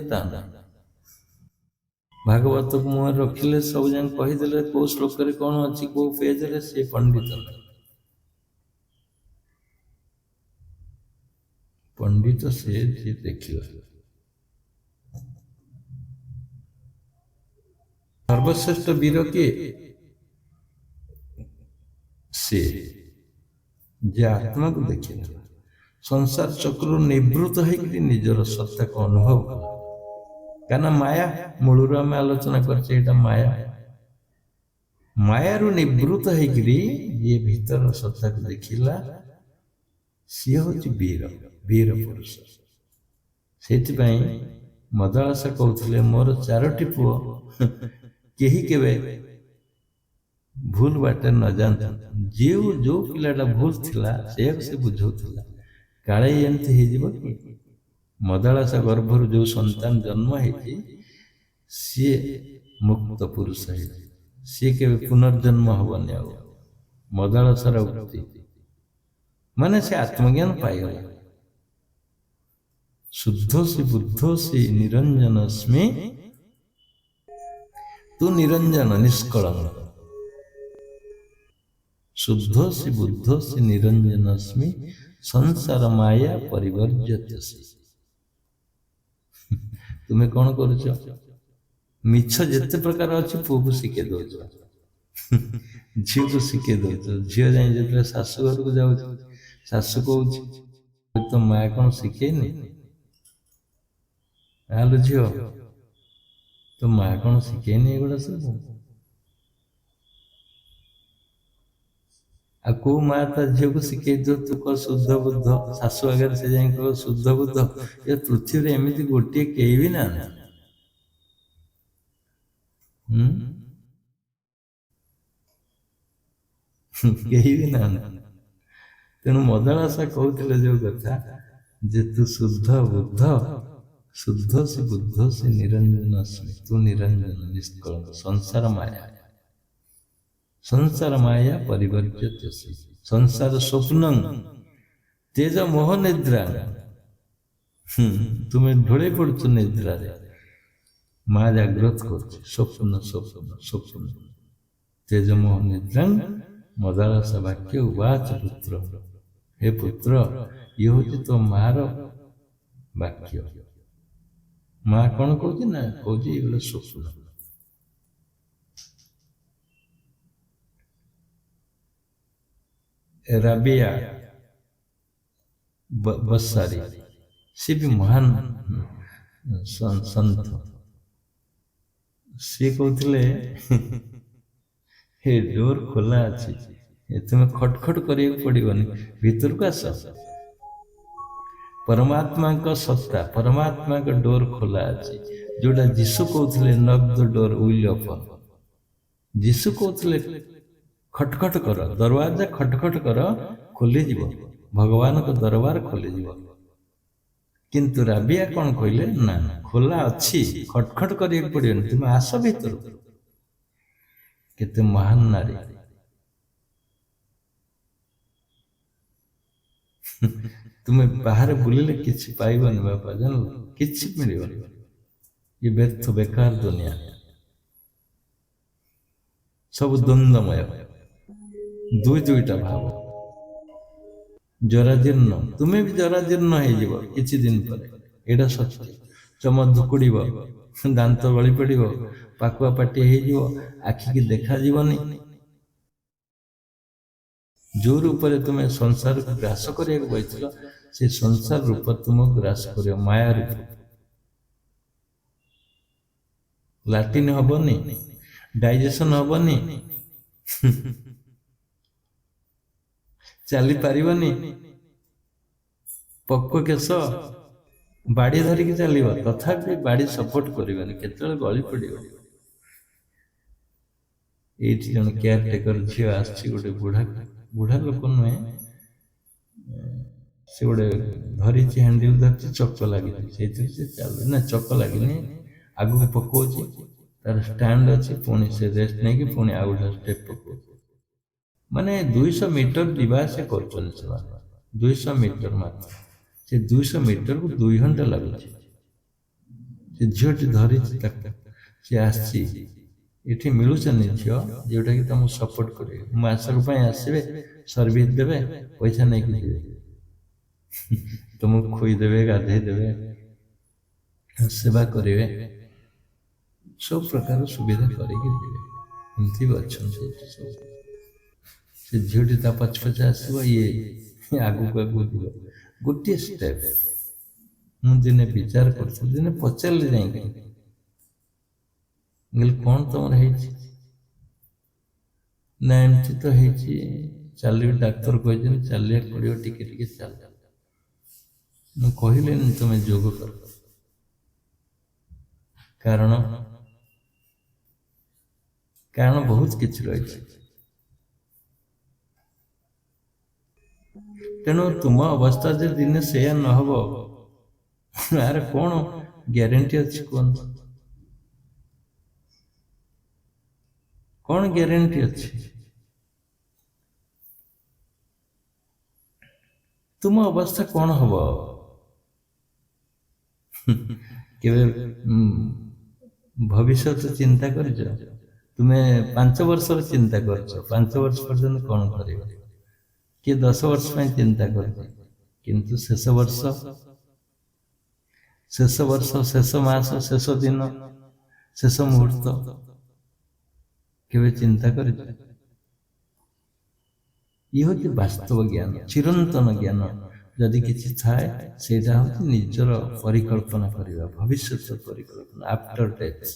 भागवत को मुहर रखिले सब जन कहीदेले कौ श्लोक कौन अच्छी कौ पेज रे से पंडित पंडित से देखिए सर्वश्रेष्ठ वीर के से ଯେ ଆତ୍ମାକୁ ଦେଖିନେଲା, ସଂସାର ଚକ୍ରରୁ ନିବୃତ୍ତ ହେଇକରି ନିଜର ସତ୍ତାକୁ ଅନୁଭବ କଲା। କାରଣ ମାୟା ମୂଳରୁ ଆମେ ଆଲୋଚନା କରିଛେ, ଏଇଟା ମାୟା। ମାୟାରୁ ନିବୃତ୍ତ ହେଇକରି ଯିଏ ଭିତର ସତ୍ତାକୁ ଦେଖିଲା, ସିଏ ହଉଛି ବୀର ପୁରୁଷ। ସେଇଥିପାଇଁ ମଦଳାସ କହୁଥିଲେ, ମୋର 4ଟି ପୁଅ କେହି କେବେ ଭୁଲ ବାଟରେ ନ ଯାଆନ୍ତୁ। ଯୋଉ ପିଲାଟା ଭୁଲ ଥିଲା ସେଇଆକୁ ସେ ବୁଝଉଥିଲା, କାଳେ ଏମିତି ହେଇଯିବ କି? ମଦଳାସ ଗର୍ଭରୁ ଯୋଉ ସନ୍ତାନ ଜନ୍ମ ହେଇଛି ସିଏ ମୁକ୍ତ ପୁରୁଷ ହେଇଛି, ସିଏ କେବେ ପୁନର୍ଜନ୍ମ ହବନି। ଆଉ ମଦଳାସର ଉକ୍ତି ମାନେ ସେ ଆତ୍ମଜ୍ଞାନ ପାଇଗଲା। ଶୁଦ୍ଧୋସି ବୁଦ୍ଧୋସି ନିରଞ୍ଜନସ୍ମି, ତୁ ନିରଞ୍ଜନ ନିଷ୍କଳଙ୍କ। ଶୁଦ୍ଧୋସି ବୁଦ୍ଧୋସି ନିରଞ୍ଜନସ୍ମି, ସଂସାର ମାୟା ପରିବର୍ଜ୍ୟତେସି। ତୁମେ କଣ କରୁଛ? ମିଛ ଯେତେ ପ୍ରକାର ଅଛି ପୁଅକୁ ଶିଖେଇ ଦଉଛ, ଝିଅକୁ ଶିଖେଇ ଦଉଛ। ଝିଅ ଯାଇ ଯେତେବେଳେ ଶାଶୁ ଘରକୁ ଯାଉଛି, ଶାଶୁ କହୁଛି ତ ମା କଣ ଶିଖେଇନି? ଆଲୋ ଝିଅ, ତ ମା କଣ ଶିଖେଇନି ଏଗୁଡା ସବୁ? ଆଉ କୋଉ ମା ତା ଝିଅକୁ ଶିଖେଇଥିବ ତୁ କହ ଶୁଦ୍ଧ ବୁଦ୍ଧ, ଶାଶୁ ଆଗରେ ସେ ଯାଇ କହ ଶୁଦ୍ଧ ବୁଦ୍ଧ? ଏ ପୃଥିବୀରେ ଏମିତି ଗୋଟିଏ କେହି ବି ନାହାନ୍ତି। କେହି ବି ନାହାନ୍ତି। ତେଣୁ ମଦଳାସା କହୁଥିଲେ ଯୋଉ କଥା, ଯେ ତୁ ଶୁଦ୍ଧ ବୁଦ୍ଧ, ଶୁଦ୍ଧୋସି ବୁଦ୍ଧୋସି ନିରଞ୍ଜନସ୍ମି, ତୁ ନିରଞ୍ଜନ ନିଷ୍କଳଙ୍କ। ସଂସାର ମାୟା ପରିବର୍ଜ୍ୟତେସି, ସଂସାର ସ୍ୱପ୍ନଂ ତେଜ ମୋହ ନିଦ୍ରା। ତୁମେ ଢୋଳେଇ ପଡୁଛ ନିଦ୍ରାରେ, ମା ଜାଗ୍ରତ କରୁଛି। ସ୍ୱପ୍ନ ତେଜ ମୋହ ନିଦ୍ରାଂ ମଦଳାସ ବାକ୍ୟ ଉବାଚ ପୁତ୍ର। ହେ ପୁତ୍ର, ଇଏ ହଉଛି ତୋ ମାର ବାକ୍ୟ। ମା କଣ କହୁଛି ନା, କହୁଛି ଏଗୁলো ସ୍ୱପ୍ନ। ରାବିଆ ବସାରୀ, ସେ ବି ମହାନ ସନ୍ଥ। ସିଏ କହୁଥିଲେ, ହେ ଡୋର ଖୋଲା ଅଛି, ତୁମେ ଖଟଖଟ କରିବାକୁ ପଡିବନି, ଭିତରକୁ ଆସ। ପରମାତ୍ମାଙ୍କ ସତ୍ତା, ପରମାତ୍ମାଙ୍କ ଡୋର ଖୋଲା ଅଛି। ଯୋଉଟା ଯୀଶୁ କହୁଥିଲେ, knock the door will open. ଯୀଶୁ କହୁଥିଲେ ଖଟଖଟ କର, ଦରୱାଜା ଖଟଖଟ କର, ଖୋଲିଯିବ, ଭଗବାନଙ୍କ ଦରବାର ଖୋଲିଯିବ। କିନ୍ତୁ ରାବିଆ କଣ କହିଲେ, ନା ଖୋଲା ଅଛି, ଖଟଖଟ କରିବାକୁ ପଡିବନି, ତୁମେ ଆସ ଭିତରକୁ। କେତେ ମହାନ ନାରୀ! ତୁମେ ବାହାରେ ବୁଲିଲେ କିଛି ପାଇବନି ବାପା, ଜାଣିଲ, କିଛି ମିଳିବନି। ଏ ବ୍ୟର୍ଥ ବେକାର ଦୁନିଆ, ସବୁ ଦ୍ୱନ୍ଦ୍ୱମୟ, ଦୁଇଟା ଭାବ। ଜରାଜୀର୍ଣ୍ଣ, ତୁମେ ବି ଜରାଜୀର୍ଣ୍ଣ ହେଇଯିବ କିଛି ଦିନ ପରେ, ଏଇଟା ସତ୍ୟ। ଚମ ଧୁକୁଡିବ, ଦାନ୍ତ ଗଳି ପଡିବ, ପାକୁଆ ପାଟି ହେଇଯିବ, ଆଖିକି ଦେଖାଯିବନି। ଯୋଉ ରୂପରେ ତୁମେ ସଂସାରକୁ ଗ୍ରାସ କରିବାକୁ ବସିଥିଲ, ସେ ସଂସାର ରୂପ ତୁମକୁ ଗ୍ରାସ କରିବ, ମାୟା ରୂପ। ଲାଟିନ ହବନି, ଡାଇଜେସନ ହବନି, ଚାଲି ପାରିବନି, ପକ୍ୱ କେଶ, ବାଡି ଧରିକି ଚାଲିବ, ତଥାପି ବାଡି ସପୋର୍ଟ କରିବନି, କେତେବେଳେ ଗଳି ପଡିବ। ଏଇଠି ଜଣେ କେୟାର ଟେକର ଝିଅ ଆସିଛି, ଗୋଟେ ବୁଢା ଲୋକ ନୁହେଁ, ସେ ଗୋଟେ ଧରିଛି, ହ୍ୟାଣ୍ଡେଲ ଧରିଛି, ଚକ ଲାଗିଛି, ସେଇଥିରେ ସେ ଚାଲୁ ନା, ଚକ ଲାଗିନି, ଆଗକୁ ପକଉଛି, ତାର ଷ୍ଟାଣ୍ଡ ଅଛି, ପୁଣି ସେ ରେଷ୍ଟ ନେଇକି ପୁଣି ଆଉ ଗୋଟେ ଷ୍ଟେପ ପକଉଛି। ମାନେ 200 ମିଟର ଯିବା ଆସିବା କରୁଛନ୍ତି ସେମାନେ, 200 ମିଟର ମାତ୍ର। ସେ 200 ମିଟରକୁ 2 ଘଣ୍ଟା ଲାଗୁଛି। ସେ ଝିଅଟି ଧରିଛି ତାକୁ, ସେ ଆସିଛି। ଏଠି ମିଳୁଛନ୍ତି ଝିଅ ଯୋଉଟାକି ତମକୁ ସପୋର୍ଟ କରିବେ, ମାସକ ପାଇଁ ଆସିବେ, ସର୍ଭିସ ଦେବେ, ପଇସା ନେଇକି ଯିବେ, ତମକୁ ଖୋଇଦେବେ, ଗାଧେଇ ଦେବେ, ସେବା କରିବେ, ସବୁ ପ୍ରକାର ସୁବିଧା କରିକି ଯିବେ। ଏମିତି ବି ଅଛନ୍ତି ସବୁ। ସେ ଝିଅଟି ତା ପଛ ପଛେ ଆସିବ, ଇଏ ଆଗକୁ ଆଗକୁ ଯିବ। ଗୋଟିଏ ଷ୍ଟେପ୍। ମୁଁ ଦିନେ ବିଚାର କରୁଥିଲି, ଦିନେ ପଚାରିଲି ଯାଇକି, କହିଲି କ'ଣ ତମର ହେଇଛି? ନା ଏମିତି ତ ହେଇଛି, ଚାଲିବି, ଡାକ୍ତର କହିଛନ୍ତି ଚାଲିବାକୁ ପଡ଼ିବ, ଟିକେ ଟିକେ ଚାଲ। ମୁଁ କହିଲିନି ତମେ ଯୋଗ କର, କାରଣ ବହୁତ କିଛି ରହିଛି। ତେଣୁ ତୁମ ଅବସ୍ଥା ଯେ ଦିନେ ସେୟା ନ ହବ, ଆର କ'ଣ ଗ୍ୟାରେଣ୍ଟି ଅଛି କୁହନ୍ତୁ? କ'ଣ ଗ୍ୟାରେଣ୍ଟି ଅଛି? ତୁମ ଅବସ୍ଥା କ'ଣ ହବ? କେବେ ଭବିଷ୍ୟତ ଚିନ୍ତା କରିଛ? ତୁମେ 5 ବର୍ଷର ଚିନ୍ତା କରିଛ, 5 ବର୍ଷ ପର୍ଯ୍ୟନ୍ତ କ'ଣ କରିବ? କିଏ 10 ବର୍ଷ ପାଇଁ ଚିନ୍ତା କରୁଛି, କିନ୍ତୁ ଶେଷ ବର୍ଷ, ଶେଷ ମାସ, ଶେଷ ଦିନ, ଶେଷ ମୁହୂର୍ତ୍ତ କେବେ ଚିନ୍ତା କରିଛ? ଇଏ ହେଉଛି ବାସ୍ତବ ଜ୍ଞାନ, ଚିରନ୍ତନ ଜ୍ଞାନ। ଯଦି କିଛି ଥାଏ, ସେଇଟା ହେଉଛି ନିଜର ପରିକଳ୍ପନା କରିବା, ଭବିଷ୍ୟତ ପରିକଳ୍ପନା। ଆଫ୍ଟର ଡେଥ୍,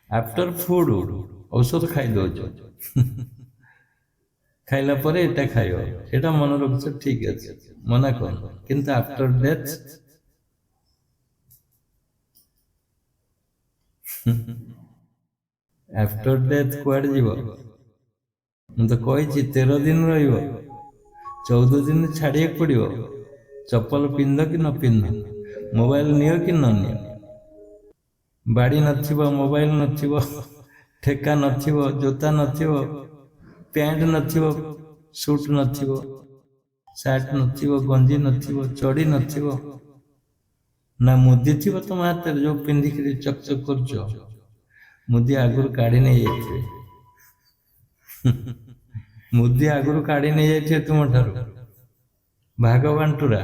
ଆଫ୍ଟର ଫୁଡ୍, ଔଷଧ ଖାଇଦେଉଛ, ଖାଇଲା ପରେ ଏଟା ଖାଇବ, ସେଇଟା ମନେ ରଖୁଛ, ଠିକ ଅଛି, ମନା କରୁନ, କିନ୍ତୁ ଆଫ୍ଟର ଡେଥ୍ ଆଫ୍ଟର ଡେଥ୍ କୁଆଡ଼େ ଯିବ? ମୁଁ ତ କହିଛି 13 ଦିନ ରହିବ, 14 ଦିନ ଛାଡ଼ିବାକୁ ପଡ଼ିବ। ଚପଲ ପିନ୍ଧ କି ନ ପିନ୍ଧ, ମୋବାଇଲ ନିଅ କି ନ ନିଅ, ବାଡ଼ି ନଥିବ, ମୋବାଇଲ ନଥିବ, ଠେକା ନଥିବ, ଜୋତା ନଥିବ, ପ୍ୟାଣ୍ଟ ନଥିବ, ସୁଟ୍ ନଥିବ, ସାର୍ଟ ନଥିବ, ଗଞ୍ଜି ନଥିବ, ଚଡ଼ି ନଥିବ, ନା ମୁଦି ଥିବ ତମ ହାତରେ ଯୋଉ ପିନ୍ଧିକିରି ଚକ୍ ଚକ୍ କରୁଛ। ମୁଦି ଆଗରୁ କାଢ଼ି ନେଇଯାଇଥିବେ, ମୁଦି ଆଗରୁ କାଢ଼ି ନେଇଯାଇଥିବେ ତୁମ ଠାରୁ, ଭାଗ ବାଣ୍ଟୁରା।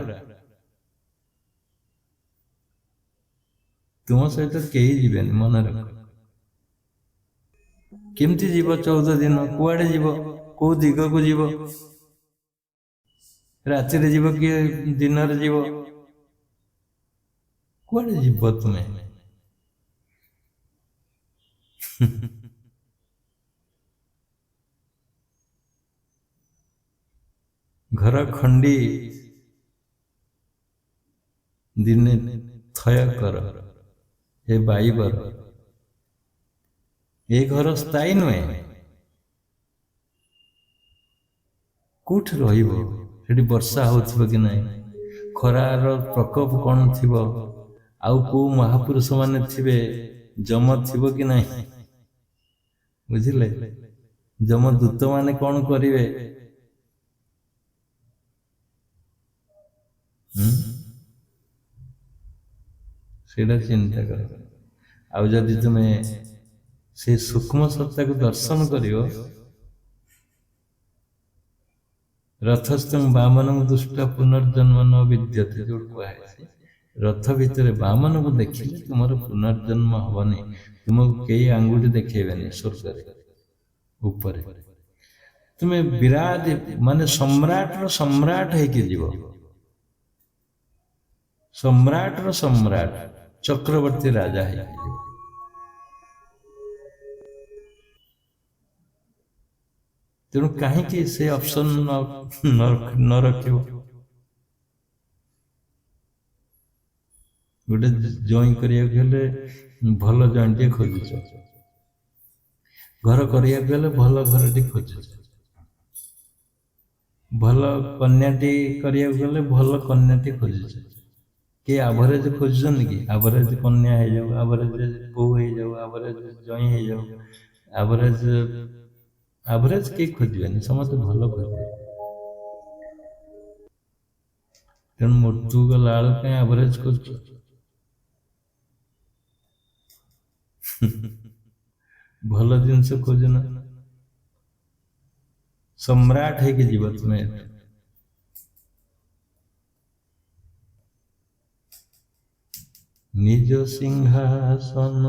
ତୁମ ସହିତ କେହି ଯିବେନି, ମନେ ରଖ। କେମିତି ଯିବ 14 ଦିନ? କୁଆଡ଼େ ଯିବ? କୋଉ ଦିଗକୁ ଯିବ? ରାତିରେ ଯିବ କି ଦିନରେ ଯିବ? କୁଆଡ଼େ ଯିବ ତୁମେ? ଘର ଖଣ୍ଡି ଦିନେ ଥୟ କର, ଏ ବାଇବର, ଏ ଘର ସ୍ଥାୟୀ ନୁହେଁ। କୋଉଠି ରହିବ? ସେଠି ବର୍ଷା ହଉଥିବ କି ନାହିଁ, ଖରାର ପ୍ରକୋପ କ'ଣ ଥିବ, ଆଉ କୋଉ ମହାପୁରୁଷ ମାନେ ଥିବେ, ଯମ ଥିବ କି ନାହିଁ, ବୁଝିଲେ? ଯମ ଦୂତ ମାନେ କ'ଣ କରିବେ? ସେଇଟା ଚିନ୍ତା କର। ଆଉ ଯଦି ତୁମେ ସେ ସୂକ୍ଷ୍ମ ସତ୍ତାକୁ ଦର୍ଶନ କରିବ, ରଥସ୍ଥଂ ବାମନଂ ଦୃଷ୍ଟ୍ୱା ପୁନର୍ଜନ୍ମ ନ ବିଦ୍ୟତେ, ଯୋଉ କୁହାଯାଇଛି, ରଥ ଭିତରେ ବାମନକୁ ଦେଖିଲେ ତୁମର ପୁନର୍ଜନ୍ମ ହବନି, ତୁମକୁ କେହି ଆଙ୍ଗୁଠି ଦେଖେଇବେନି। ସ୍ୱର୍ଗରେ ଉପରେ ତୁମେ ବିରାଟ, ମାନେ ସମ୍ରାଟର ସମ୍ରାଟ ହେଇକି ଯିବ, ସମ୍ରାଟର ସମ୍ରାଟ, ଚକ୍ରବର୍ତ୍ତୀ ରାଜା ହେଇକି ଯିବ। ତେଣୁ କାହିଁକି ସେ ଅପସନ ନ ରଖିବ? ଗୋଟେ ଜଏଁ କରିବାକୁ ହେଲେ ଭଲ ଜଏଁଟିଏ ଖୋଜୁଛ, ଘର କରିବାକୁ ହେଲେ ଭଲ ଘରଟି ଖୋଜୁଛ, ଭଲ କନ୍ୟାଟି କରିବାକୁ ଗଲେ ଭଲ କନ୍ୟାଟି ଖୋଜୁଛ। କିଏ ଆଭରେଜ ଖୋଜୁଛନ୍ତି କି? ଆଭରେଜ କନ୍ୟା ହେଇଯାଉ, ଆଭରେଜ ବୋଉ ହେଇଯାଉ, ଆଭରେଜ ଜଇଁ ହେଇଯାଉ, ଆଭରେଜ କେହି ଖୋଜିବେନି, ସମସ୍ତେ ଭଲ ଖୋଜିବେ। ତେଣୁ ମୃତ୍ୟୁ ଗଲା ବେଳକୁ କାହିଁ ଆଭରେଜ ଖୋଜୁଛ? ଭଲ ଜିନିଷ ଖୋଜୁନ, ସମ୍ରାଟ ହେଇକି ଯିବ ତୁମେ। ନିଜ ସିଂହାସନ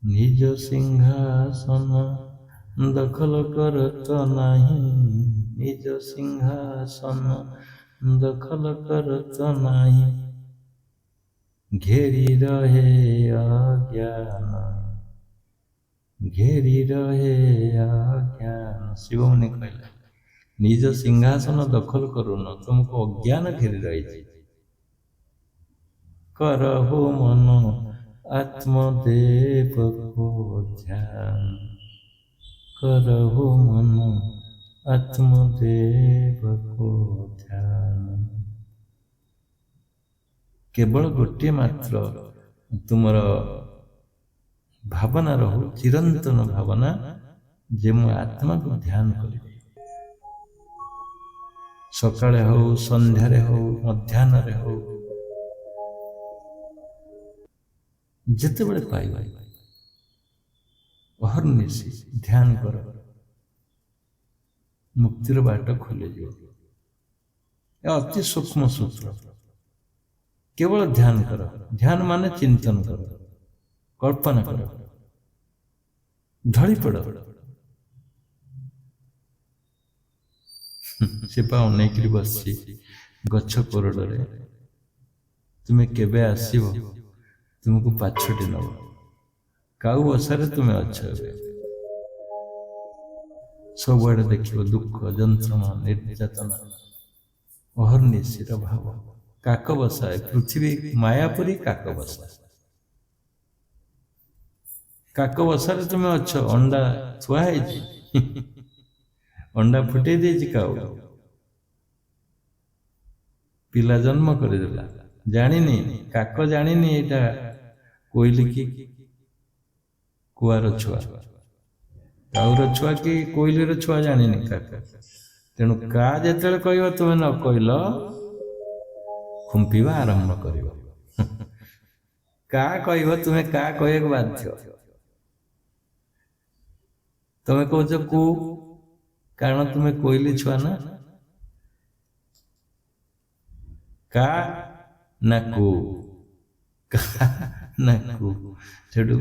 ନିଜ ସିଂହାସନ ଦଖଲ କରତ ନାହିଁ, ନିଜ ସିଂହାସନ ଦଖଲ କରତ ନାହିଁ, ଘେରି ରହେ ଅଜ୍ଞାନ, ଘେରି ରହେ ଅଜ୍ଞାନ। ଶିବମୁନି କହିଲା ନିଜ ସିଂହାସନ ଦଖଲ କରୁନ, ତୁମକୁ ଅଜ୍ଞାନ ଘେରି ରହିଛି। କରହୁ ମନ ଆତ୍ମଦେବକୁ ଧ୍ୟାନ, କରହୁ ମନ ଆତ୍ମଦେବକୁ ଧ୍ୟାନ। କେବଳ ଗୋଟିଏ ମାତ୍ର ତୁମର ଭାବନା ରହୁ, ଚିରନ୍ତନ ଭାବନା ଯେ ମୁଁ ଆତ୍ମାକୁ ଧ୍ୟାନ କରିବି। ସକାଳେ ହଉ, ସନ୍ଧ୍ୟାରେ ହଉ, ମଧ୍ୟାହ୍ନରେ ହଉ, ଯେତେବେଳେ ପାଇବ ଅହର୍ନିଶି ଧ୍ୟାନ କର, ମୁକ୍ତିର ବାଟ ଖୋଲିଯିବ। ଅତି ସୂକ୍ଷ୍ମ ସୂତ୍ର। କେବଳ ଧ୍ୟାନ କର। ଧ୍ୟାନ ମାନେ ଚିନ୍ତନ କର, କଳ୍ପନା କର, ଢଳି ପଡ଼। ସେ ପା ଅନେଇକିରି ବସିଛି ଗଛ କୋରଡ଼ରେ। ତୁମେ କେବେ ଆସିବ, ତୁମକୁ ପାଛୋଟି ନବ। କାଉ ବସାରେ ତୁମେ ଅଛ ଏବେ। ସବୁଆଡ଼େ ଦେଖିବ ଦୁଃଖ, ଯନ୍ତ୍ରଣା, ନିର୍ଯାତନା, ଅହର୍ନିଶିର ଭାବ। କାକ ବସାଏ ପୃଥିବୀ ମାୟା ପରି କାକ ବସା। କାକ ବସାରେ ତୁମେ ଅଛ। ଅଣ୍ଡା ଥୁଆ ହେଇଛି, ଅଣ୍ଡା ଫୁଟେଇ ଦେଇଛି କାଉ। ପିଲା ଜନ୍ମ କରିଦେଲା, ଜାଣିନି କାକ, ଜାଣିନି ଏଇଟା କୋଇଲି କି କୁଆର ଛୁଆ, କାଉର ଛୁଆ କି କୋଇଲିର ଛୁଆ ଜାଣିନି କାକ। ତେଣୁ କା ଯେତେବେଳେ କହିବ ତୁମେ ନ କହିଲ, ଖୁମ୍ପିବା ଆରମ୍ଭ କରିବ। କା କହିବ, ତୁମେ କା କହିବାକୁ ବାଧ୍ୟ। ତମେ କହୁଛ କୁ, କାରଣ ତୁମେ କୋଇଲି ଛୁଆ ନା। କା ନା କୁ, କା ନା କୁ। ସେଠୁ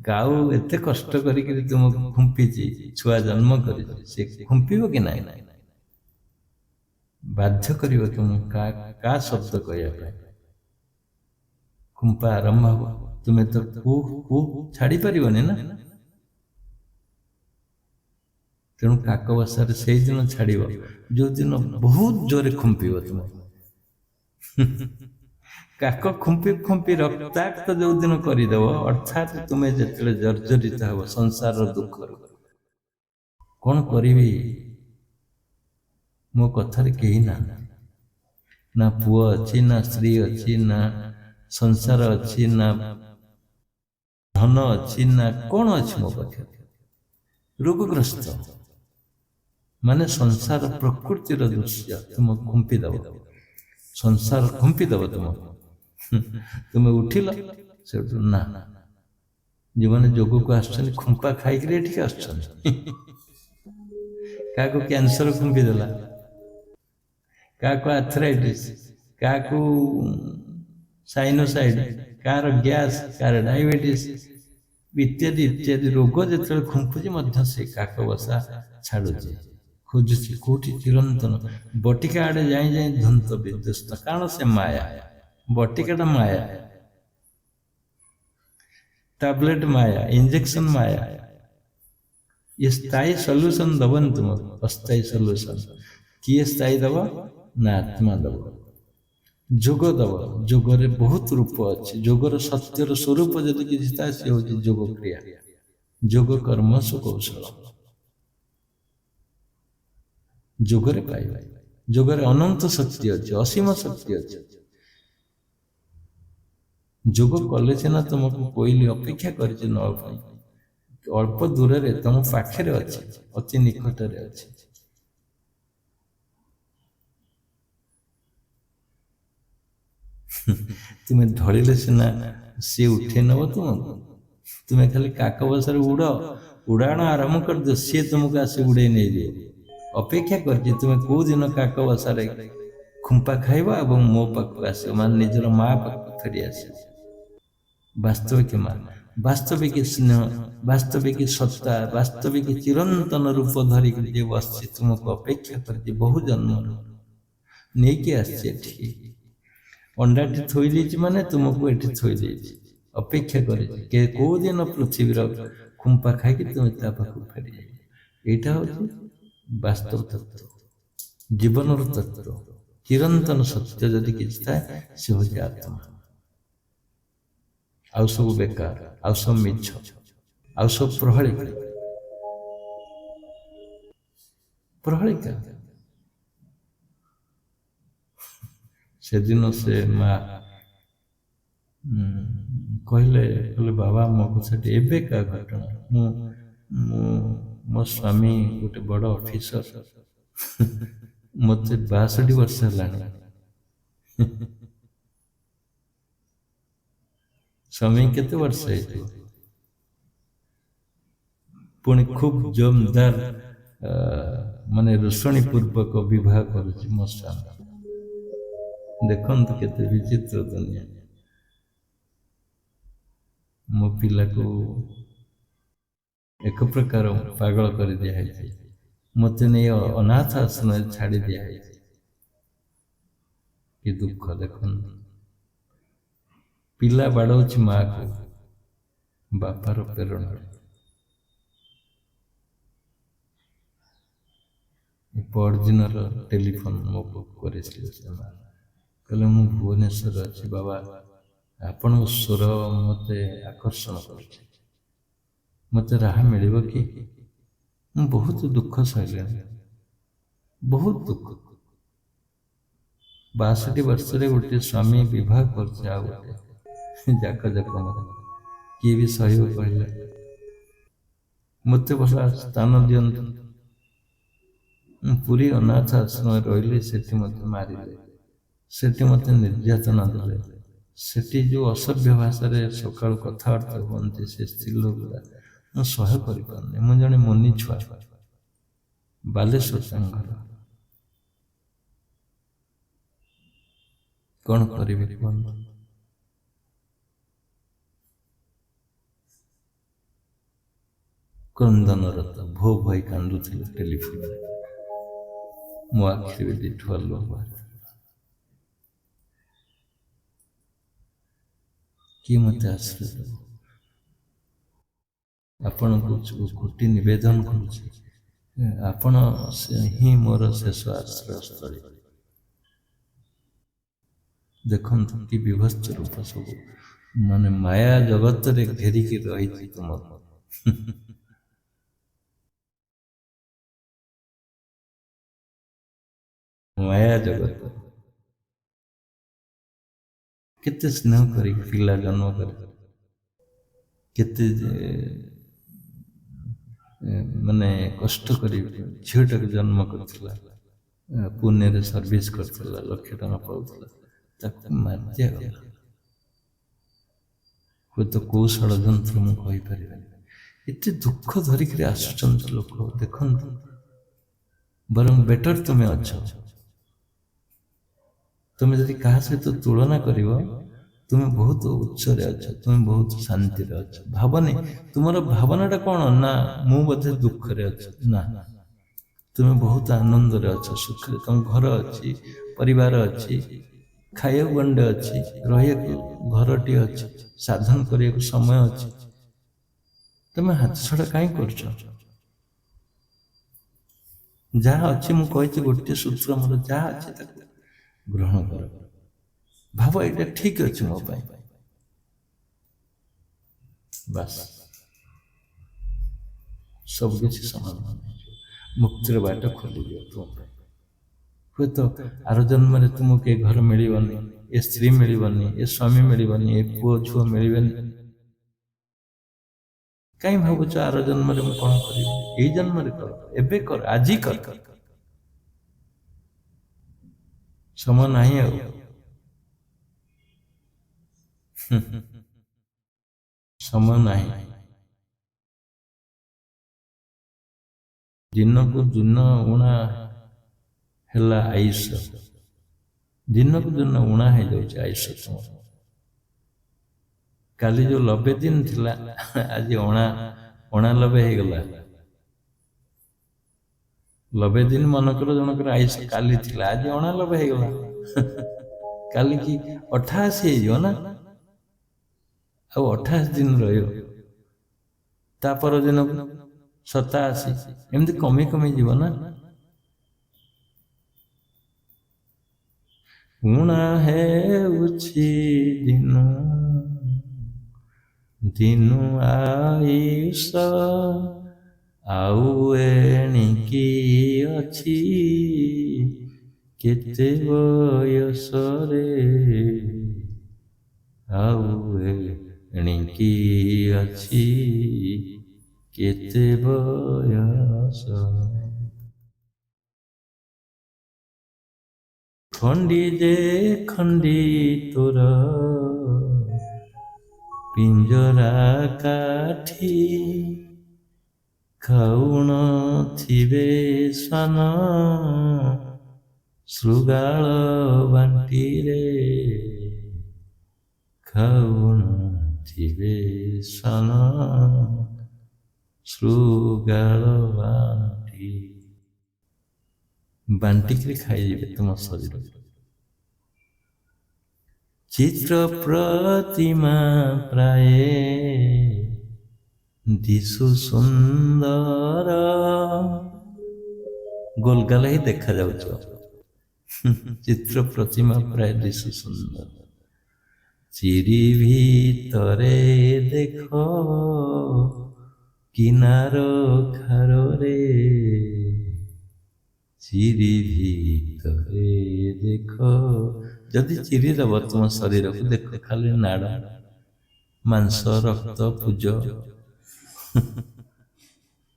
କାଉ ଏତେ କଷ୍ଟ କରିକି ତୁମକୁ ଖୁମ୍ପିଛି, ଛୁଆ ଜନ୍ମ କରିଛି, ସେ ଖୁମ୍ପିବ କି ନାହିଁ? ବାଧ୍ୟ କରିବ ତୁମକୁ କା ଶବ୍ଦ କହିବା ପାଇଁ। ଖୁମ୍ପା ଆରମ୍ଭ ହବ। ତୁମେ ତ କୁ ଛାଡ଼ି ପାରିବନି ନା। ତେଣୁ କାକ ବସାରେ ସେଇଦିନ ଛାଡ଼ିବ ଯୋଉଦିନ ବହୁତ ଜୋରେ ଖୁମ୍ପିବ ତୁମେ। କାକ ଖୁମ୍ପି ଖୁମ୍ପି ରକ୍ତାକ୍ତ ଯୋଉଦିନ କରିଦେବ, ଅର୍ଥାତ୍ ତୁମେ ଯେତେବେଳେ ଜର୍ଜରିତ ହେବ ସଂସାରର ଦୁଃଖରୁ, କଣ କରିବି, ମୋ କଥାରେ କେହି ନାହାନ୍ତି, ନା ପୁଅ ଅଛି, ନା ସ୍ତ୍ରୀ ଅଛି, ନା ସଂସାର ଅଛି, ନା ଧନ ଅଛି, ନା କଣ ଅଛି ମୋ ପାଖରେ। ରୋଗଗ୍ରସ୍ତ ମାନେ ସଂସାର ପ୍ରକୃତିର ଦୃଶ୍ୟ ତୁମକୁ ଖୁମ୍ପି ଦେବ। ସଂସାର ଖୁମ୍ପି ଦେବ ତୁମକୁ। ତୁମେ ଉଠିଲ, ସେଠୁ ନା, ଯେଉଁମାନେ ଯୋଗକୁ ଆସୁଛନ୍ତି ଖୁମ୍ପା ଖାଇକିରି ଏଠିକି ଆସୁଛନ୍ତି। କାହାକୁ କ୍ୟାନ୍ସର ଖୁମ୍ପି ଦେଲା, କାହାକୁ ଆର୍ଥରାଇଟିସ୍, କାହାକୁ ସାଇନୋସାଇଡ୍, କାହାର ଗ୍ୟାସ୍, କାହାର ଡାଇବେଟିସ୍ ଇତ୍ୟାଦି ଇତ୍ୟାଦି ରୋଗ ଯେତେବେଳେ ଖୁମ୍ପୁଛି ମଧ୍ୟ ସେ କାକ ବସା ଛାଡୁଛି, ଖୋଜୁଛି କୋଉଠି ଚିରନ୍ତନ। ବଟିକା ଆଡେ ଯାଇ ଯାଇ ଧନ୍ତ ବିଧ୍ୱସ୍ତ, କାରଣ ସେ ମାୟା। ବଟିକାଟା ମାୟା, ଟାବଲେଟ ମାୟା, ଇଞ୍ଜେକ୍ସନ ମାୟା। ये स्थायी सॉल्यूशन दबन तुम, अस्थायी सॉल्यूशन किए स्थायी दब ना आत्मा दब, जोग दब। जोगरे बहुत रूप अच्छे। जोगर सत्यर स्वरूप जदि किसी था से हूँ जोग क्रिया, जोग कर्म सुकौशल। जोगरे पाइब, जोगरे अनंत शक्ति अच्छे, असीम शक्ति अच्छे। जोग कले सीना तुमको कोइली अपेक्षा कर अल्प दूर रे तुम पाखे अच्छे, अति निकटरे अच्छे। तुम्हें ढलिले सीना सी उठे नब तुमको। तुम्हें खाली काक बसार उड़ उड़ाण आरंभ कर दो, सी तुमको आसी उड़े नहीं दिए। अपेक्षा कर तुम्हें कौ दिन काक बसार खुंपा खाइब और मो पाक आस, मान निजर माँ पाक फेरी आस। वास्तविक माँ ବାସ୍ତବିକ ସ୍ନେହ, ବାସ୍ତବିକ ସତ୍ତା, ବାସ୍ତବିକ ଚିରନ୍ତନ ରୂପ ଧରିକି ଯିଏ ବସିଛି ତୁମକୁ ଅପେକ୍ଷା କରିଛି ବହୁ ଜନ୍ମରୁ ନେଇକି ଆସିଛି ଏଠି। ଅଣ୍ଡାଟି ଥୋଇ ଦେଇଛି ମାନେ ତୁମକୁ ଏଠି ଥୋଇ ଦେଇଛି, ଅପେକ୍ଷା କରିଛି କୋଉ ଦିନ ପୃଥିବୀର ଖୁମ୍ପା ଖାଇକି ତୁମେ ତା ପାଖକୁ ଫେରିଯାଇ। ଏଇଟା ହଉଛି ବାସ୍ତବ ତତ୍ତ୍ୱ, ଜୀବନର ତତ୍ତ୍ୱ। ଚିରନ୍ତନ ସତ୍ୟ ଯଦି କିଛି ଥାଏ ସେ ହଉଛି ଆତ୍ମା। ଆଉ ସବୁ ବେକାର, ଆଉ ସବୁ ମିଛ, ଆଉ ସବୁ ପ୍ରହଳିକା। ପ୍ରହଳିକା। ସେଦିନ ସେ ମା କହିଲେ ବାବା ମୋ କଥାଟି ଏବେକା ଘଟଣା। ମୁଁ ମୋ ସ୍ୱାମୀ ଗୋଟେ ବଡ଼ ଅଫିସର, ମତେ 62 ବର୍ଷ ହେଲାଣି। ସ୍ୱାମୀ କେତେ ବର୍ଷ ହେଇଥିବ? ପୁଣି ଖୁବ୍ ଜମଦାର ମାନେ ରୋଷଣୀ ପୂର୍ବକ ବିବାହ କରୁଛି ମୋ ସ୍ୱାମୀ। ଦେଖନ୍ତୁ କେତେ ବିଚିତ୍ର ଦୁନିଆ। ମୋ ପିଲାକୁ ଏକ ପ୍ରକାର ପାଗଳ କରି ଦିଆହେଇଛି, ମତେ ନେଇ ଅନାଥ ଆଶ୍ରମରେ ଛାଡ଼ି ଦିଆହେଇଛି। କି ଦୁଃଖ ଦେଖନ୍ତୁ। ପିଲା ବାଡ଼ଉଛି ମାଆକୁ ବାପାର ପ୍ରେରଣାରେ। ପରଦିନର ଟେଲିଫୋନ ମୋ କରିଥିଲେ ସେ ମା, କହିଲେ ମୁଁ ଭୁବନେଶ୍ୱର ଅଛି ବାବା, ଆପଣଙ୍କ ସ୍ୱର ମୋତେ ଆକର୍ଷଣ କରୁଛି, ମୋତେ ରାହା ମିଳିବ କି? ମୁଁ ବହୁତ ଦୁଃଖ ସହିଲିଣି, ବହୁତ ଦୁଃଖ। 62 ବର୍ଷରେ ଗୋଟିଏ ସ୍ୱାମୀ ବିବାହ କରୁଛି ଆଉ ଗୋଟେ ଯାକ ମତେ କିଏ ବି ସହିବ କହିଲେ? ମୋତେ ଭଲ ସ୍ଥାନ ଦିଅନ୍ତୁ। ମୁଁ ପୁରୀ ଅନାଥ ଆଶ୍ରମରେ ରହିଲି, ସେଠି ମୋତେ ମାରିଲେ, ସେଠି ମୋତେ ନିର୍ଯାତନା ଦେଲେ, ସେଠି ଯେଉଁ ଅସଭ୍ୟ ଭାଷାରେ ସକାଳୁ କଥାବାର୍ତ୍ତା ହୁଅନ୍ତି ସେ ସ୍ତ୍ରୀ ଲୋକଗୁଡ଼ା, ମୁଁ ସହ୍ୟ କରିପାରୁନି। ମୁଁ ଜଣେ ମୁନି ଛୁଆ, ବାଲେଶ୍ୱର ତାଙ୍କର। କ'ଣ କରିବି କୁହନ୍ତୁ? କ୍ରନ୍ଦନରତ ଭୋ ଭାଇ କାନ୍ଦୁଥିଲେ ଟେଲିଫୋନରେ। ମୋ ଆଖିରେ ବି ଦିଠୁଆ ଲୁହ। କିଏ ମୋତେ ଆଶ୍ରୟ ଦେବ? ଆପଣଙ୍କୁ କୋଟି ନିବେଦନ କରୁଛି, ଆପଣ ହିଁ ମୋର ଶେଷ ଆଶ୍ରୟସ୍ଥଳୀ। ଦେଖନ୍ତୁ କି ବିଭତ୍ସ ରୂପ ସବୁ, ମାନେ ମାୟା ଜଗତରେ ଘେରିକି ରହିଛି ତୁମକୁ। ମାୟା ଜଗତ କେତେ ସ୍ନେହ କରିକି ପିଲା ଜନ୍ମ କରି, କେତେ ମାନେ କଷ୍ଟ କରି ଝିଅଟାକୁ ଜନ୍ମ କରିଥିଲା, ପୁନେରେ ସର୍ଭିସ କରିଥିଲା, ଲକ୍ଷେ ଟଙ୍କା ପାଉଥିଲା, ତାକୁ ମାରିଦିଆଗଲା। ହୁଏତ କୋଉ ଷଡ଼ଯନ୍ତ୍ର ମୁଁ କହିପାରିବିନି। ଏତେ ଦୁଃଖ ଧରିକିରି ଆସୁଛନ୍ତି ଲୋକ, ଦେଖନ୍ତୁ। ବରଂ ବେଟର ତୁମେ ଅଛ। ତୁମେ ଯଦି କାହା ସହିତ ତୁଳନା କରିବ, ତୁମେ ବହୁତ ଉଚ୍ଚରେ ଅଛ, ତୁମେ ବହୁତ ଶାନ୍ତିରେ ଅଛ। ଭାବନି, ତୁମର ଭାବନାଟା କ'ଣ ନା ମୁଁ ବୋଧେ ଦୁଃଖରେ ଅଛି, ନା, ତୁମେ ବହୁତ ଆନନ୍ଦରେ ଅଛ, ସୁଖରେ। ତମ ଘର ଅଛି, ପରିବାର ଅଛି, ଖାଇବାକୁ ଗଣ୍ଡେ ଅଛି, ରହିବାକୁ ଘରଟିଏ ଅଛି, ସାଧନ କରିବାକୁ ସମୟ ଅଛି। ତମେ ହାତଛଡ଼ା କାହିଁ କରୁଛ? ଯାହା ଅଛି, ମୁଁ କହିଛି ଗୋଟିଏ ସୂତ୍ର ମୋର, ଯାହା ଅଛି ତାକୁ ଗ୍ରହଣ କର। ଭାବ ଏଇଟା ଠିକ ଅଛି ମୋ ପାଇଁ, ବାସ୍ ସବୁକିଛି ସମାଧାନ, ମୁକ୍ତିର ବାଟ ଖୋଲିଯିବ ତୁମ ପାଇଁ। ହୁଏତ ଆର ଜନ୍ମରେ ତୁମକୁ ଏ ଘର ମିଳିବନି, ଏ ସ୍ତ୍ରୀ ମିଳିବନି, ଏ ସ୍ୱାମୀ ମିଳିବନି, ଏ ପୁଅ ଝୁଅ ମିଳିବେନି। କାହିଁ ଭାବୁଛ ଆର ଜନ୍ମରେ ମୁଁ କ'ଣ କରିବି? ଏଇ ଜନ୍ମରେ କର, ଏବେ କର, ଆଜି କର। ସମୟ ନାହିଁ ଆଉ। ସମୟ ନାହିଁ। ଦିନକୁ ଦିନ ଉଣା ହେଲା ଆୟୁଷ, ଦିନକୁ ଦିନ ଉଣା ହେଇଯାଉଛି ଆୟୁଷ ତୁମର। କାଲି ଯୋଉ 90 ଦିନ ଥିଲା ଆଜି ଅଣାନବେ ହେଇଗଲା। 90 ଦିନ ମନେକର ଜଣଙ୍କର ଆୟୁଷ କାଲି ଥିଲା, ଆଜି 89 ହେଇଗଲା। କାଲି କି 88 ହେଇଯିବ ନା, ଆଉ 28 ଦିନ ରହିବ। ତା ପର ଦିନକୁ 87, ଏମିତି କମି କମି ଯିବ ନା। ଊଣା ହେଉଛି ଦିନୁ ଦିନୁ ଆୟୁଷ, ଆଉ ଏଣିକି ଅଛି କେତେ ବୟସରେ, ଆଉ ଏଣିକି ଅଛି କେତେ ବୟସ। ଖଣ୍ଡି ଯେ ଖଣ୍ଡି ତୋର ପିଞ୍ଜରା କାଠି, ଖାଉନଥିବେ ଶ୍ୱାନ ଶୃଗାଳ ବାଣ୍ଟିରେ, ଖାଉନଥିବେ ଶ୍ୱାନ ଶୃଗାଳ ବାଣ୍ଟି। ବାଣ୍ଟିକିରି ଖାଇଯିବେ ତୁମ ଶରୀର। ଚିତ୍ର ପ୍ରତିମା ପ୍ରାୟ ଦିଶୁ ସୁନ୍ଦର, ଗୋଲଗାଲ ହିଁ ଦେଖାଯାଉଛ। ଚିତ୍ର ପ୍ରତିମା ପ୍ରାୟ ଦିଶୁ ସୁନ୍ଦର, ଚିରି ଭିତରେ ଦେଖ କିନାର ଖାରରେ, ଚିରି ଭିତରେ ଦେଖ। ଯଦି ଚିରି ଦବ ତୁମ ଶରୀରକୁ, ଦେଖ ଖାଲି ନାଡ଼, ମାଂସ, ରକ୍ତ, ପୁଜ,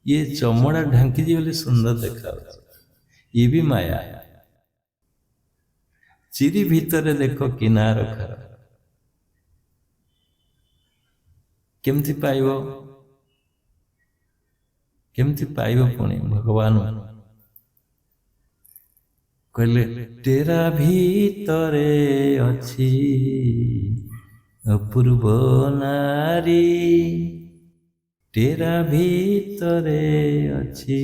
ଇଏ ଚମଡ଼ା ଢାଙ୍କିଛି ବୋଲି ସୁନ୍ଦର ଦେଖାଯାଉଛି। ଇଏ ବି ମାୟା। ଚିରି ଭିତରେ ଦେଖ କିନାର ଖାର। କେମିତି ପାଇବ? କେମିତି ପାଇବ ପୁଣି ଭଗବାନ କହିଲେ, ତେରା ଭିତରେ ଅଛି ଅପୂର୍ବ ନାରୀ, ତେରା ଭିତରେ ଅଛି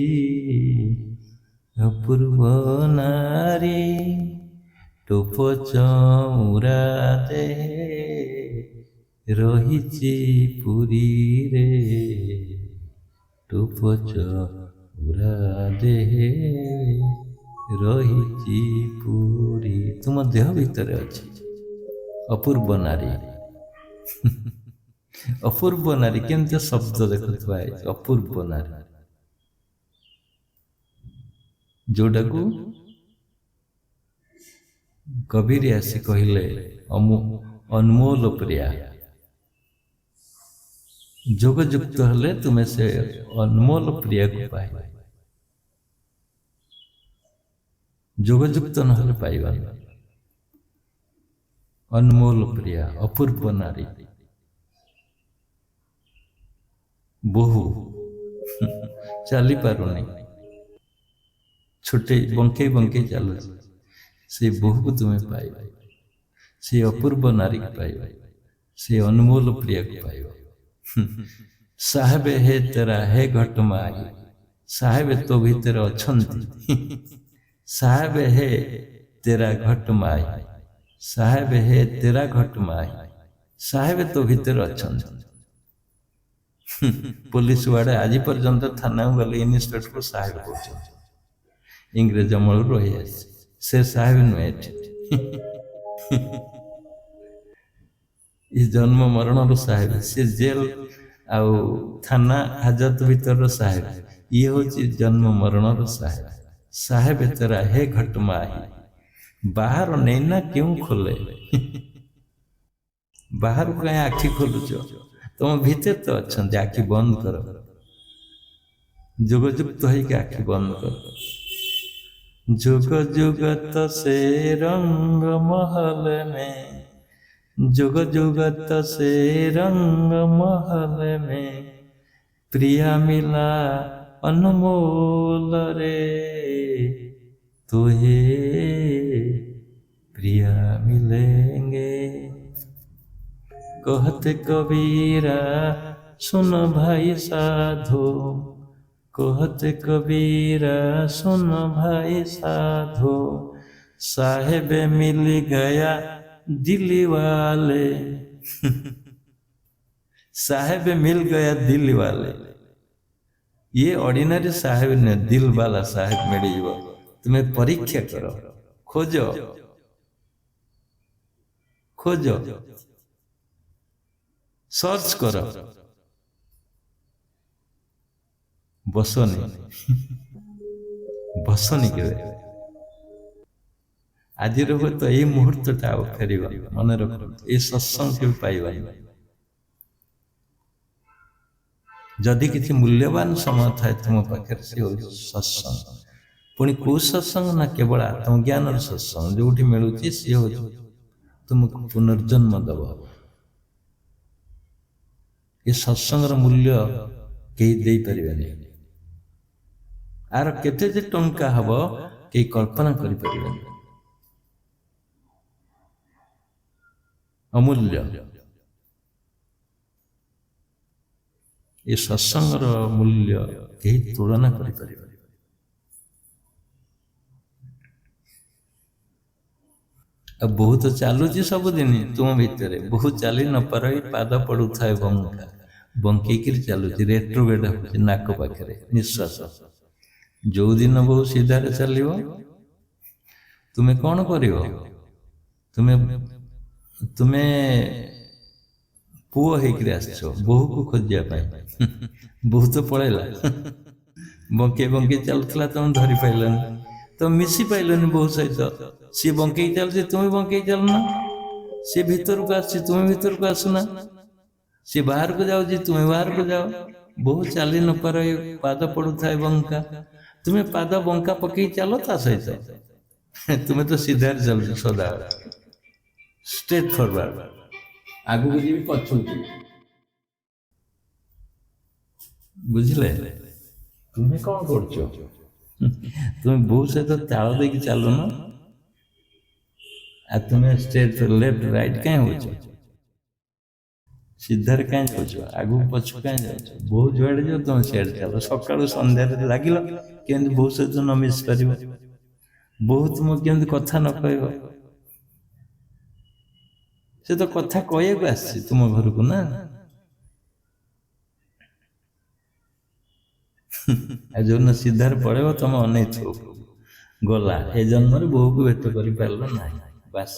ଅପୂର୍ବ ନାରୀ, ଟୋପ ଚଉରା ଦେହେ ରହିଛି ପୁରୀରେ, ଟୋପ ଚଉରା ଦେହେ ରହିଛି ପୁରୀ। ତୁମ ଦେହ ଭିତରେ ଅଛି ଅପୂର୍ବ ନାରୀ। ଅପୂର୍ବ ନାରୀ, କେମିତି ଶବ୍ଦ ଦେଖୁଥିବା ହେଇଛି, ଅପୂର୍ବ ନାରୀ, ଯୋଉଟାକୁ କବିରି ଆସି କହିଲେ ଅନମୋଲ ପ୍ରିୟା। ଯୋଗଯୁକ୍ତ ହେଲେ ତୁମେ ସେ ଅନମୋଲ ପ୍ରିୟାକୁ ପାଇବ, ଯୋଗଯୁକ୍ତ ନହେଲେ ପାଇବାନି। ଅନମୋଲ ପ୍ରିୟା, ଅପୂର୍ବ ନାରୀ, ବୋହୂ ଚାଲି ପାରୁନି, ଛୋଟେଇ ବଙ୍କେଇ ବଙ୍କେଇ ଚାଲୁଛି, ସେ ବୋହୂକୁ ତୁମେ ପାଇବ, ସେ ଅପୂର୍ବ ନାରୀକୁ ପାଇବ, ସେ ଅନମୋଲ ପ୍ରିୟାକୁ ପାଇବ। ସାହେବ ହେ ତେରା ହେ ଘଟମାଇ, ସାହେବ ତୋ ଭିତରେ ଅଛନ୍ତି, ସାହେବ ହେ ତେରା ଘଟମାଇ, ସାହେବ ହେ ତେରା ଘଟମାଇ, ସାହେବ ତୋ ଭିତରେ ଅଛନ୍ତି। ପୋଲିସ ୱାର୍ଡ ଆଜି ପର୍ଯ୍ୟନ୍ତ ଥାନାକୁ ଗଲେ ଇନ୍ସପେକ୍ଟରକୁ ସାହେବ କହୁଛନ୍ତି, ଇଂରେଜ ଅମଳରୁ ରହି ଆସିଛି। ସେ ସାହେବ ନୁହେଁ ଏଠି। ଏ ଜନ୍ମ ମରଣର ସାହେବ, ସେ ଜେଲ ଆଉ ଥାନା ହାଜତ ଭିତରର ସାହେବ, ଇଏ ହଉଛି ଜନ୍ମ ମରଣର ସାହେବ। ସାହେବ ତେରା ହେ ଘଟମାହି, ବାହାର ନେଇନା କେଉଁ ଖୋଲେ। ବାହାରକୁ କାହିଁ ଆଖି ଖୋଲୁଛ, ତମ ଭିତରେ ତ ଅଛନ୍ତି, ଆଖି ବନ୍ଦ କର, ଯୋଗଯୁକ୍ତ ହେଇକି ଆଖି ବନ୍ଦ କର। ଯୋଗ ଯୁଗତ ସେ ରଙ୍ଗ ମହଲ में, जोग जुगत से रंग महल में, प्रिया मिला अनमोल रे, तुहे प्रिया मिलेंगे। कहते कबीरा सुन भाई साधो, कहते कबीरा सुन भाई साधो, साहेब मिल गया दिल वाले। साहेब मिल गया दिल वाले, ये ऑर्डिनरी साहेब ने दिल वाला साहेब मिल जाओ। तुम्हें परीक्षा करो, खोजो खोजो, सर्च करो, बसनी बसनी के आज रहो तो ये मुहूर्त आओ फेर मन रख, ये सत्संग के पाइबा। जदि किसी मूल्यवान समय थाए तुम पाखे से सत्संग, पुणी कौ सत्संग ना केवल आत्मज्ञान सत्संग जो मिलूँ सी हो तुमको पुनर्जन्म दब। ये सत्संग मूल्य कहीं दे पारे, आर केते टंका हम कहीं कल्पना कर पारे, अमूल्य। ये सत्संग मूल्य कहीं तुलना कर पारे। अब बहुत चलुची सबुदिन तुम भितर, बहुत चली न पार पाद पड़ू था बंका, बंकईक चलुची रेट्रोगेड हो नाक पाखे निश्वास। जो दिन बहु सीधार चलो तुम्हें कौन कर, तुम्हें तुम्हें पुओ होकर आस बोहू को खोजापी, बोहू तो पलैला बंके बंके चलुला तुम धरी पाइलानी, तुम मिसी पाइलनि बोहू सहित। सी बंकई चलती तुम्हें बंकई चलना, सी भीतर को आस तुम्हें भीतर को आसना, सी बाहर को जाओ तुम्हें बाहर को जाओ। बहु चली न पार पाद पड़ू था बंका, तुम्हें पाद बंका पकई चलो ता सहित। तुम्हें तो सीधा चल सदा स्ट्रेट फॉरवर्ड, आगू को जी पछू बुझले। तुम्हें कौन कर, तुम्हें बहुत से तो ताल दे चलो ना, आ तुम्हें स्ट्रेट लेफ्ट राइट कहीं हो, सीधार कहीं जाओ, आगू पछू कहीं जाओ, बहुत जुआड़े जाओ तुम सीआड़े चलो। सकालू सन्धार लगिल केमती बहुत सहित न मिस पार, बहुत तुम केमती कथा न कह, से तो कथा कहू आस तुम घर को ना। जो न सीधार पड़े तुम अनै थो गला, ए जन्म बहु को भेट कर पार ना बस।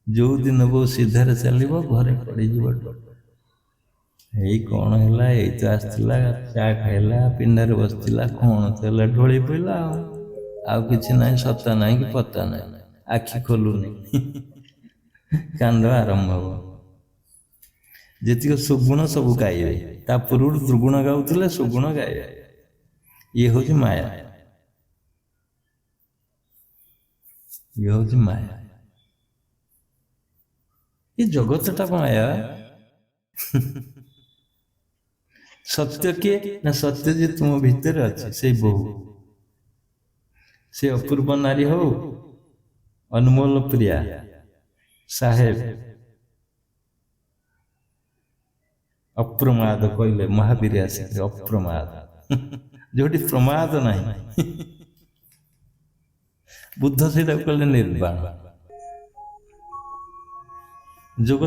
जो दिन बहु सीधार चलो घरे पड़ यही कौन है, यही तो आसला चा खाइला पिंडार बसला कौन तो ढोली पड़ा आउ कि ना, सत्ता ना कि पत्ता ना, आखि खोलुनी कांद आरंभ हो। जी सुगुण सब गाइबे, ता पूर्व दुर्गुण गाउले सुगुण गाइबे, ये हूँ माया, ये हूँ माया। ये जगतटा माया। सत्य किए ना, सत्य जी तुम भीतर अच्छे से बहु, से अपूर्व नारी हो अनमोल प्रिया साहेब अप्रमाद कहले महावीर आस अप्रमाद, जो प्रमाद नहीं बुद्ध से कहले निर्वाण। जोग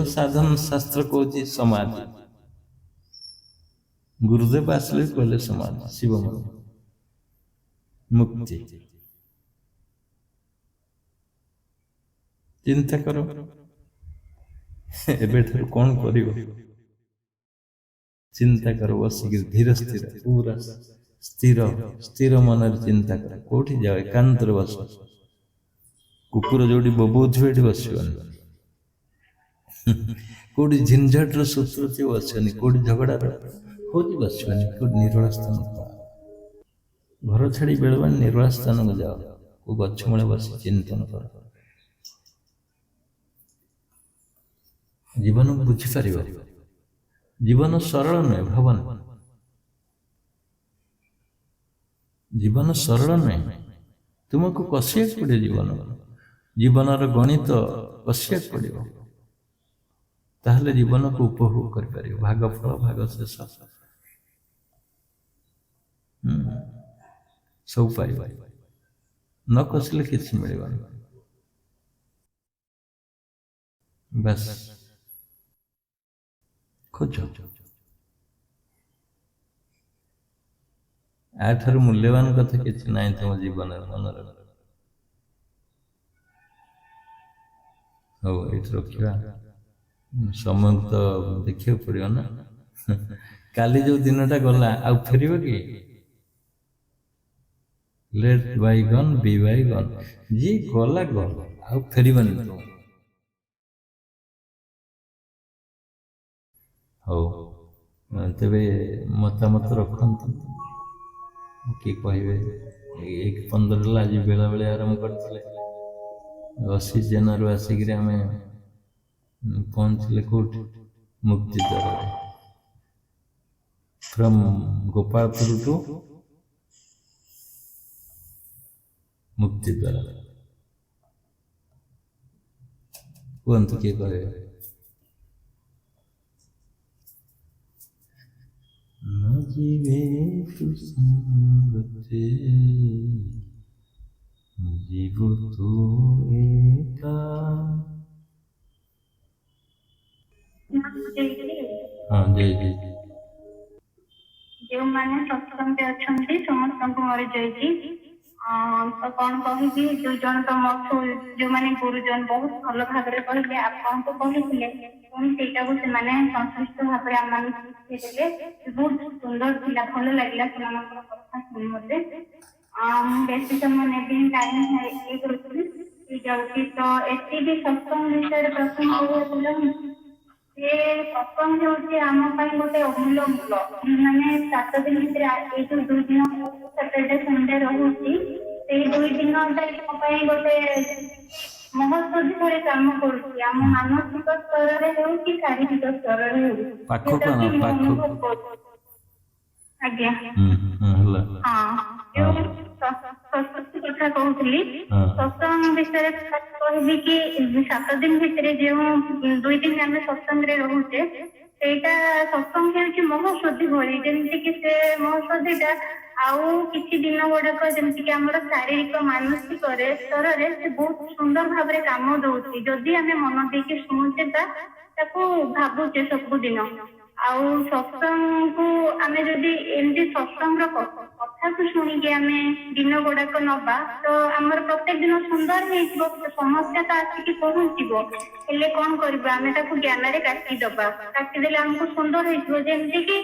साधन शास्त्र कौच समाधि, गुरुदेव आसले कहले समाधि शिव मुक्ति। चिंता करो एबे कौन कर, चिंता कर बसिक धीर स्थिर पूरा स्थिर स्थिर मन चिंता कर। कौटी जाओ एकांत बस, कुकुर जोड़ी बोबोथि बस, कौटी झिंझटर सूत्र थी बसनी, कौटी झगड़ार हो बसनी, कौटी निरोला स्थान घर छाड़ी बेलवान निरोला स्थान को जाओ, को गछ मूले बस चिंतन कर। जीवन बुझीपार, जीवन सरल नुहे भावन, जीवन सरल नुहे, तुमको कषिया पड़े जीवन। ଜୀବନର ଗଣିତ କଷିବାକୁ ପଡ଼ିବ, ତାହେଲେ ଜୀବନକୁ ଉପଭୋଗ କରିପାରିବ। ଭାଗ ଫଳ ଭାଗ ଶେଷ ସବୁ ପାଇବ, ନ କଷିଲେ କିଛି ମିଳିବନି। ବାସ୍ ଖୋଜ, ଆଠାରୁ ମୂଲ୍ୟବାନ କଥା କିଛି ନାହିଁ ତମ ଜୀବନରେ, ମନେ ରଖ। ହଉ ଏଇଠି ରଖିବା, ସମୟ ତ ଦେଖିବାକୁ ପଡ଼ିବ ନା। କାଲି ଯୋଉ ଦିନଟା ଗଲା ଆଉ ଫେରିବ କି? ଲେଟ୍ ବାଇଗନ୍ ବି ବାଇଗନ୍, ଯିଏ ଗଲା ଗଲା, ଆଉ ଫେରିବନି ତ। ହଉ ତେବେ ମତାମତ ରଖନ୍ତୁ, କିଏ କହିବେ 1:15 ହେଲା, ଆଜି ବେଳାବେଳେ ଆରମ୍ଭ କରିଥିଲେ। 80 ଆସିକିରି ଆମେ ପହଞ୍ଚିଲେ କୋଉଠି? ମୁକ୍ତି ଦ୍ୱାରରେ। ଫ୍ରମ୍ ଗୋପାଳପୁର ଟୁ ମୁକ୍ତି ଦ୍ୱାର। କୁହନ୍ତୁ କିଏ କହିବେ? न जीवे सुसंगते जीव तो एका। हाँ जय जय। ଯେଉଁମାନେ ସତ୍ସଙ୍ଗରେ ଅଛନ୍ତି ସମସ୍ତଙ୍କୁ ମୋର ଜୟଜି। ତ କଣ କହିବି, 2 ଜଣ ତ ମୋଠୁ ଯୋଉମାନେ ଗୁରୁଜନ ବହୁତ ଭଲ ଭାବରେ କହିଲେ, ଆପଣଙ୍କୁ କହିଥିଲେ, ପୁଣି ସେଇଟାକୁ ସେମାନେ ସନ୍ତୁଷ୍ଟ ଭାବରେ ଆମମାନଙ୍କୁ ଶିଖେଇଦେଲେ। ବହୁତ ସୁନ୍ଦର ଥିଲା, ଭଲ ଲାଗିଲା ସେମାନଙ୍କର କଥା ଶୁଣି ମତେ। ମୁଁ ବେଶୀ ସମୟ ନେବି, ଟାଇମ୍ ଇଏ କରୁଥିଲି ହେଇଯାଉଛି। ତ ଏତିକି ସତ୍ସଙ୍ଗ ବିଷୟରେ ପ୍ରଥମ କହିବାକୁ ଚାହୁଁଛି, ସେ ସତ୍ସଙ୍ଗ ହେଉଛି ଆମ ପାଇଁ ଗୋଟେ ଅମୂଲ୍ୟ ମୂଳ। ମାନେ 7 ଦିନ ଭିତରେ ଏଇ ଯୋଉ 2 ଦିନ ସାଟର୍ଡେ ସଣ୍ଡେ ରହୁଛି, ସେଇ 2 ଦିନଟା ଆମ ପାଇଁ ଗୋଟେ ମହୋତ୍ସବ ଭଳି କାମ କରୁଛି, ଆମ ମାନସିକ ସ୍ତରରେ ହେଉ କି ଶାରୀରିକ ସ୍ତରରେ ହେଉ, ଯୋଉଟା କି ମୁଁ ଅନୁଭବ କରୁଛି। ଆଜ୍ଞା ହେଲା। ଯୋଉ ସତ୍ସଙ୍ଗ କଥା କହୁଥିଲି, ସତ୍ସଙ୍ଗ ବିଷୟରେ କହିବି କି 7 ଦିନ ଭିତରେ ଯେଉଁ 2 ଦିନ ଆମେ ସତ୍ସଙ୍ଗରେ ରହୁଛେ, ସେଇଟା ସତ୍ସଙ୍ଗ ହେଉଛି ମହୋଷଧି ଭଳି। ଯେମିତି କି ସେ ମହୋଷଧିଟା ଆଉ କିଛି ଦିନ ଗୁଡାକ ଯେମିତି କି ଆମର ଶାରୀରିକ ମାନସିକରେ ସ୍ତରରେ ସେ ବହୁତ ସୁନ୍ଦର ଭାବରେ କାମ ଦଉଛି, ଯଦି ଆମେ ମନ ଦେଇକି ଶୁଣୁଛେ ତାକୁ ଭାବୁଛେ ସବୁଦିନ। ଆଉ ସତ୍ସଙ୍ଗକୁ ଆମେ ଯଦି ଏମିତି ସତ୍ସଙ୍ଗର କଥାକୁ ଶୁଣିକି ଆମେ ଦିନ ଗୁଡାକ ନବା, ତ ଆମର ପ୍ରତ୍ୟେକ ଦିନ ସୁନ୍ଦର ହେଇଯିବ। ସମସ୍ୟା ତ ଆସିକି ପହଞ୍ଚିବ, ହେଲେ କଣ କରିବା, ଆମେ ତାକୁ ଜ୍ଞାନରେ କାଟିଦେବା। କାଟିଦେଲେ ଆମକୁ ସୁନ୍ଦର ହେଇଯିବ। ଯେମିତି କି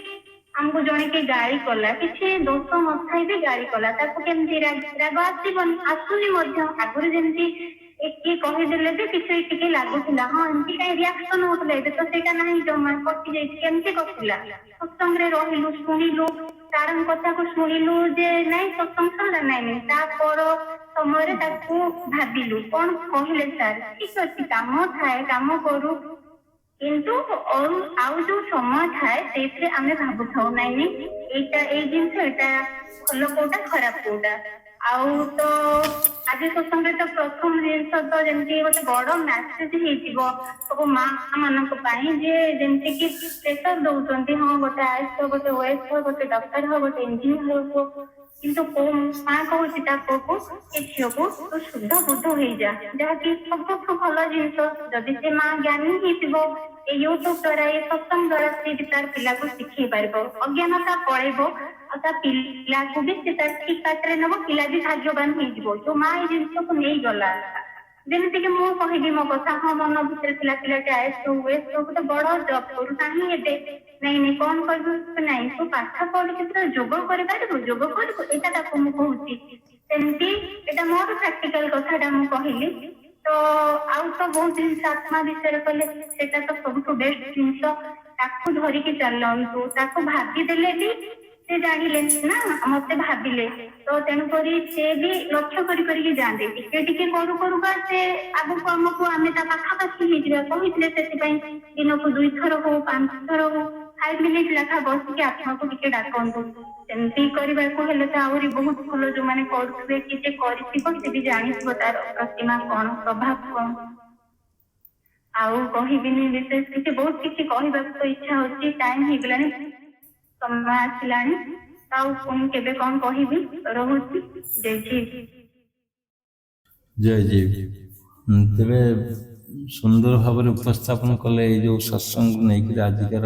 ଆମକୁ ଜଣେ କିଏ ଗାଳି କଲା, କିଛି ଦୋଷ ନଥାଇ ବି ଗାଳି କଲା, ତାକୁ କେମିତି ରାଗ ଆସିବନି, ଆସୁନି ମଧ୍ୟ। ଆଗରୁ ଯେମିତି କିଏ କହିଦେଲେ ବି କିଛି ଟିକେ ଲାଗୁଥିଲା, ହଁ ଏମିତି କାହିଁ ରିଆକ୍ସନ ହଉଥିଲା, ଏବେ ତ ସେଇଟା ନାହିଁ, ଜମା କଟି ଯାଇଛି। କେମିତି କଟିଲା? ସତ୍ସଙ୍ଗରେ ରହିଲୁ, ଶୁଣିଲୁ, ତାର କଥାକୁ ଶୁଣିଲୁ ଯେ ନାଇଁ ସତ୍ସଙ୍ଗ ସରିଲା, ନାଇଁ ତା ପର ସମୟରେ ତାକୁ ଭାବିଲୁ, କଣ କହିଲେ ସାର୍, ଠିକ ଅଛି କାମ ଥାଏ, କାମ କରୁ, କିନ୍ତୁ ଆଉ ଯୋଉ ସମୟ ଥାଏ ସେଇଥିରେ ଆମେ ଭାବୁଥାଉ ନାଇଁ ଏଇଟା ଏଇ ଜିନିଷ, ଏଇଟା ଭଲ କୋଉଟା ଖରାପ କୋଉଟା। ଆଉ ତ ଆଜି ସତ୍ସଙ୍ଗରେ ତ ପ୍ରଥମ ଜିନିଷ ତ ଯେମିତି ଗୋଟେ ବଡ ମ୍ୟାସେଜ ହେଇଯିବ ସବୁ ମା ମାନଙ୍କ ପାଇଁ, ଯେ ଯେମିତି କି ପ୍ରେସର ଦଉଛନ୍ତି, ହଁ ଗୋଟେ ଆଇଏସ୍ ହବ, ଗୋଟେ ଓଏସ୍ ହବ, ଗୋଟେ ଡକ୍ଟର ହବ, ଗୋଟେ ଇଞ୍ଜିନିୟର ହବ, କିନ୍ତୁ କୋଉ ମା କହୁଛି ତା ପୁଅକୁ ଏ ଝିଅକୁ ତୁ ଶୁଦ୍ଧ ବୁଦ୍ଧ ହେଇଯା, ଯାହାକି ସବୁଠୁ ଭଲ ଜିନିଷ। ଯଦି ସେ ମା ଜ୍ଞାନୀ ହେଇଥିବ, ଏ ୟୁଟ୍ୟୁବ ଦ୍ଵାରା, ଏ ସତ୍ସଙ୍ଗ ଦ୍ଵାରା ସେ ତାର ପିଲାକୁ ଶିଖେଇ ପାରିବ, ଅଜ୍ଞାନତା ପଳେଇବ, ଆଉ ତା ପିଲାକୁ ବି ସେ ତାର ଠିକ ବାଟରେ ନବ, ପିଲା ବି ଭାଗ୍ୟବାନ ହେଇଯିବ ଯୋଉ ମା ଏଇ ଜିନିଷକୁ ନେଇଗଲା। ଯେମିତିକି ମୁଁ କହିବି ମୋ କଥା, ହଁ ମନ ଭିତରେ ଥିଲା ପିଲାଟି ଆଇଏସ୍ ହଉ, ଓଏସ୍ ହଉ, ଗୋଟେ ବଡ ଜବ କରୁ, ନାହିଁ ଏବେ ନାଇଁ ନାଇଁ କଣ କରିବୁ, ନାଇଁ ତୁ ପାଠ ପଢିକି ଯୋଗ କରିପାରିବୁ, ଯୋଗ କରିବୁ, ଏଇଟା ତାକୁ ମୁଁ କହୁଛି। ସେମିତି ଏଇଟା ମୋର ପ୍ରାକ୍ଟିକାଲ କଥାଟା ମୁଁ କହିଲି। ତ ଆଉ ତ ବହୁତ ଜିନିଷ ଆତ୍ମା ବିଷୟରେ କହିଲେ, ସେଇଟା ତ ସବୁଠୁ ବେଷ୍ଟ ଜିନିଷ। ତାକୁ ଧରିକି ଚାଲନ୍ତୁ, ତାକୁ ଭାବିଦେଲେ ବି ସେ ଜାଣିଲେ ନା ମତେ ଭାବିଲେ, ତ ତେଣୁକରି ସେ ବି ଲକ୍ଷ୍ୟ କରିକି ଯାଆନ୍ତି, ଟିକେ ଟିକେ କରୁ କରୁକା ସେ ଆଗକୁ ଆମକୁ ଆମେ ତା ପାଖାପାଖି ହେଇଯିବା। କହିଥିଲେ ସେଥିପାଇଁ ଦିନକୁ 2 ଥର ହଉ 5 ଥର ହଉ 5 ମିନିଟ୍ ଲେଖା ବସିକି ଆତ୍ମାକୁ ଟିକେ ଡାକନ୍ତୁ। ସେମିତି କରିବାକୁ ହେଲେ ତ ଆହୁରି ବହୁତ ଭଲ, ଯୋଉମାନେ କରୁଥିବେ କି ଯେ କରିଥିବ ସେ ବି ଜାଣିଥିବ ତାର ପ୍ରତିମା କଣ, ପ୍ରଭାବ କଣ। ଆଉ କହିବିନି ବିଶେଷ କିଛି, ବହୁତ କିଛି କହିବାକୁ ତ ଇଚ୍ଛା ହଉଛି, ଟାଇମ ହେଇଗଲାଣି, ସମୟ ଆସିଲାଣି। ଆଉ ପୁଣି କେବେ କଣ କହିବି, ରହୁଛି। ଜୟ ଜୟ ଜୟ। ତେବେ ସୁନ୍ଦର ଭାବରେ ଉପସ୍ଥାପନ କଲେ ଏଇ ଯେଉଁ ସତ୍ସଙ୍ଗକୁ ନେଇକରି ଆଜିକାର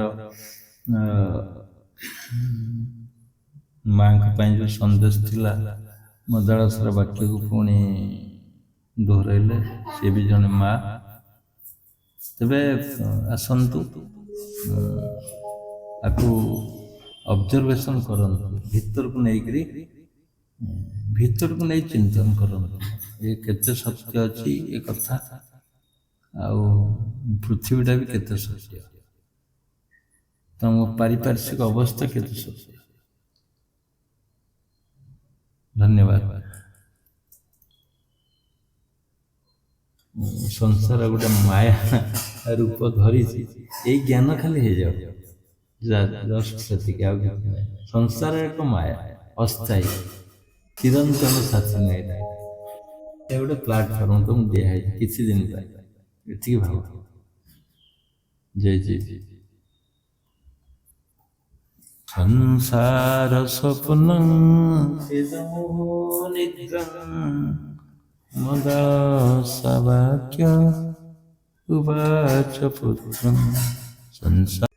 ମାଙ୍କ ପାଇଁ ଯେଉଁ ସନ୍ଦେଶ ଥିଲା, ମଦାଳସର ବାକ୍ୟକୁ ପୁଣି ଦୋହରାଇଲେ। ସେ ବି ଜଣେ ମା। ତେବେ ଆସନ୍ତୁ ଆକୁ ଅବଜରଭେସନ କରନ୍ତୁ, ଭିତରକୁ ନେଇକରି ଭିତରକୁ ନେଇ ଚିନ୍ତନ କରନ୍ତୁ ଏ କେତେ ସତ୍ୟ ଅଛି ଏ କଥା, ଆଉ ପୃଥିବୀଟା ବି କେତେ ସତ୍ୟ, ତମ ପାରିପାର୍ଶ୍ୱିକ ଅବସ୍ଥା କେତେ ସତ୍ୟ। ଧନ୍ୟବାଦ। ସଂସାର ଗୋଟେ ମାୟା ରୂପ ଧରିଛି, ଏଇ ଜ୍ଞାନ ଖାଲି ହେଇଯାଉ, ଜଷ୍ଟ ସେତିକି, ଆଉ କିଛି ନାହିଁ। ସଂସାର ଏକ ମାୟା, ଅସ୍ଥାୟୀ, ଚିରନ୍ତନ ସାଥୀ ନାହିଁ। ଏ ଗୋଟେ ପ୍ଲାଟଫର୍ମ ତମକୁ ଦିଆହେଇଛି କିଛି ଦିନ ପାଇଁ, ଏତିକି ଭାବ। ଜୟ ଜୟ। ସଂସାର ସ୍ୱପ୍ନଂ ନିଦ୍ରାଂ ମଦାଳସବାକ୍ୟ ଉବାଚ ପୁତ୍ରଂ ସଂସାର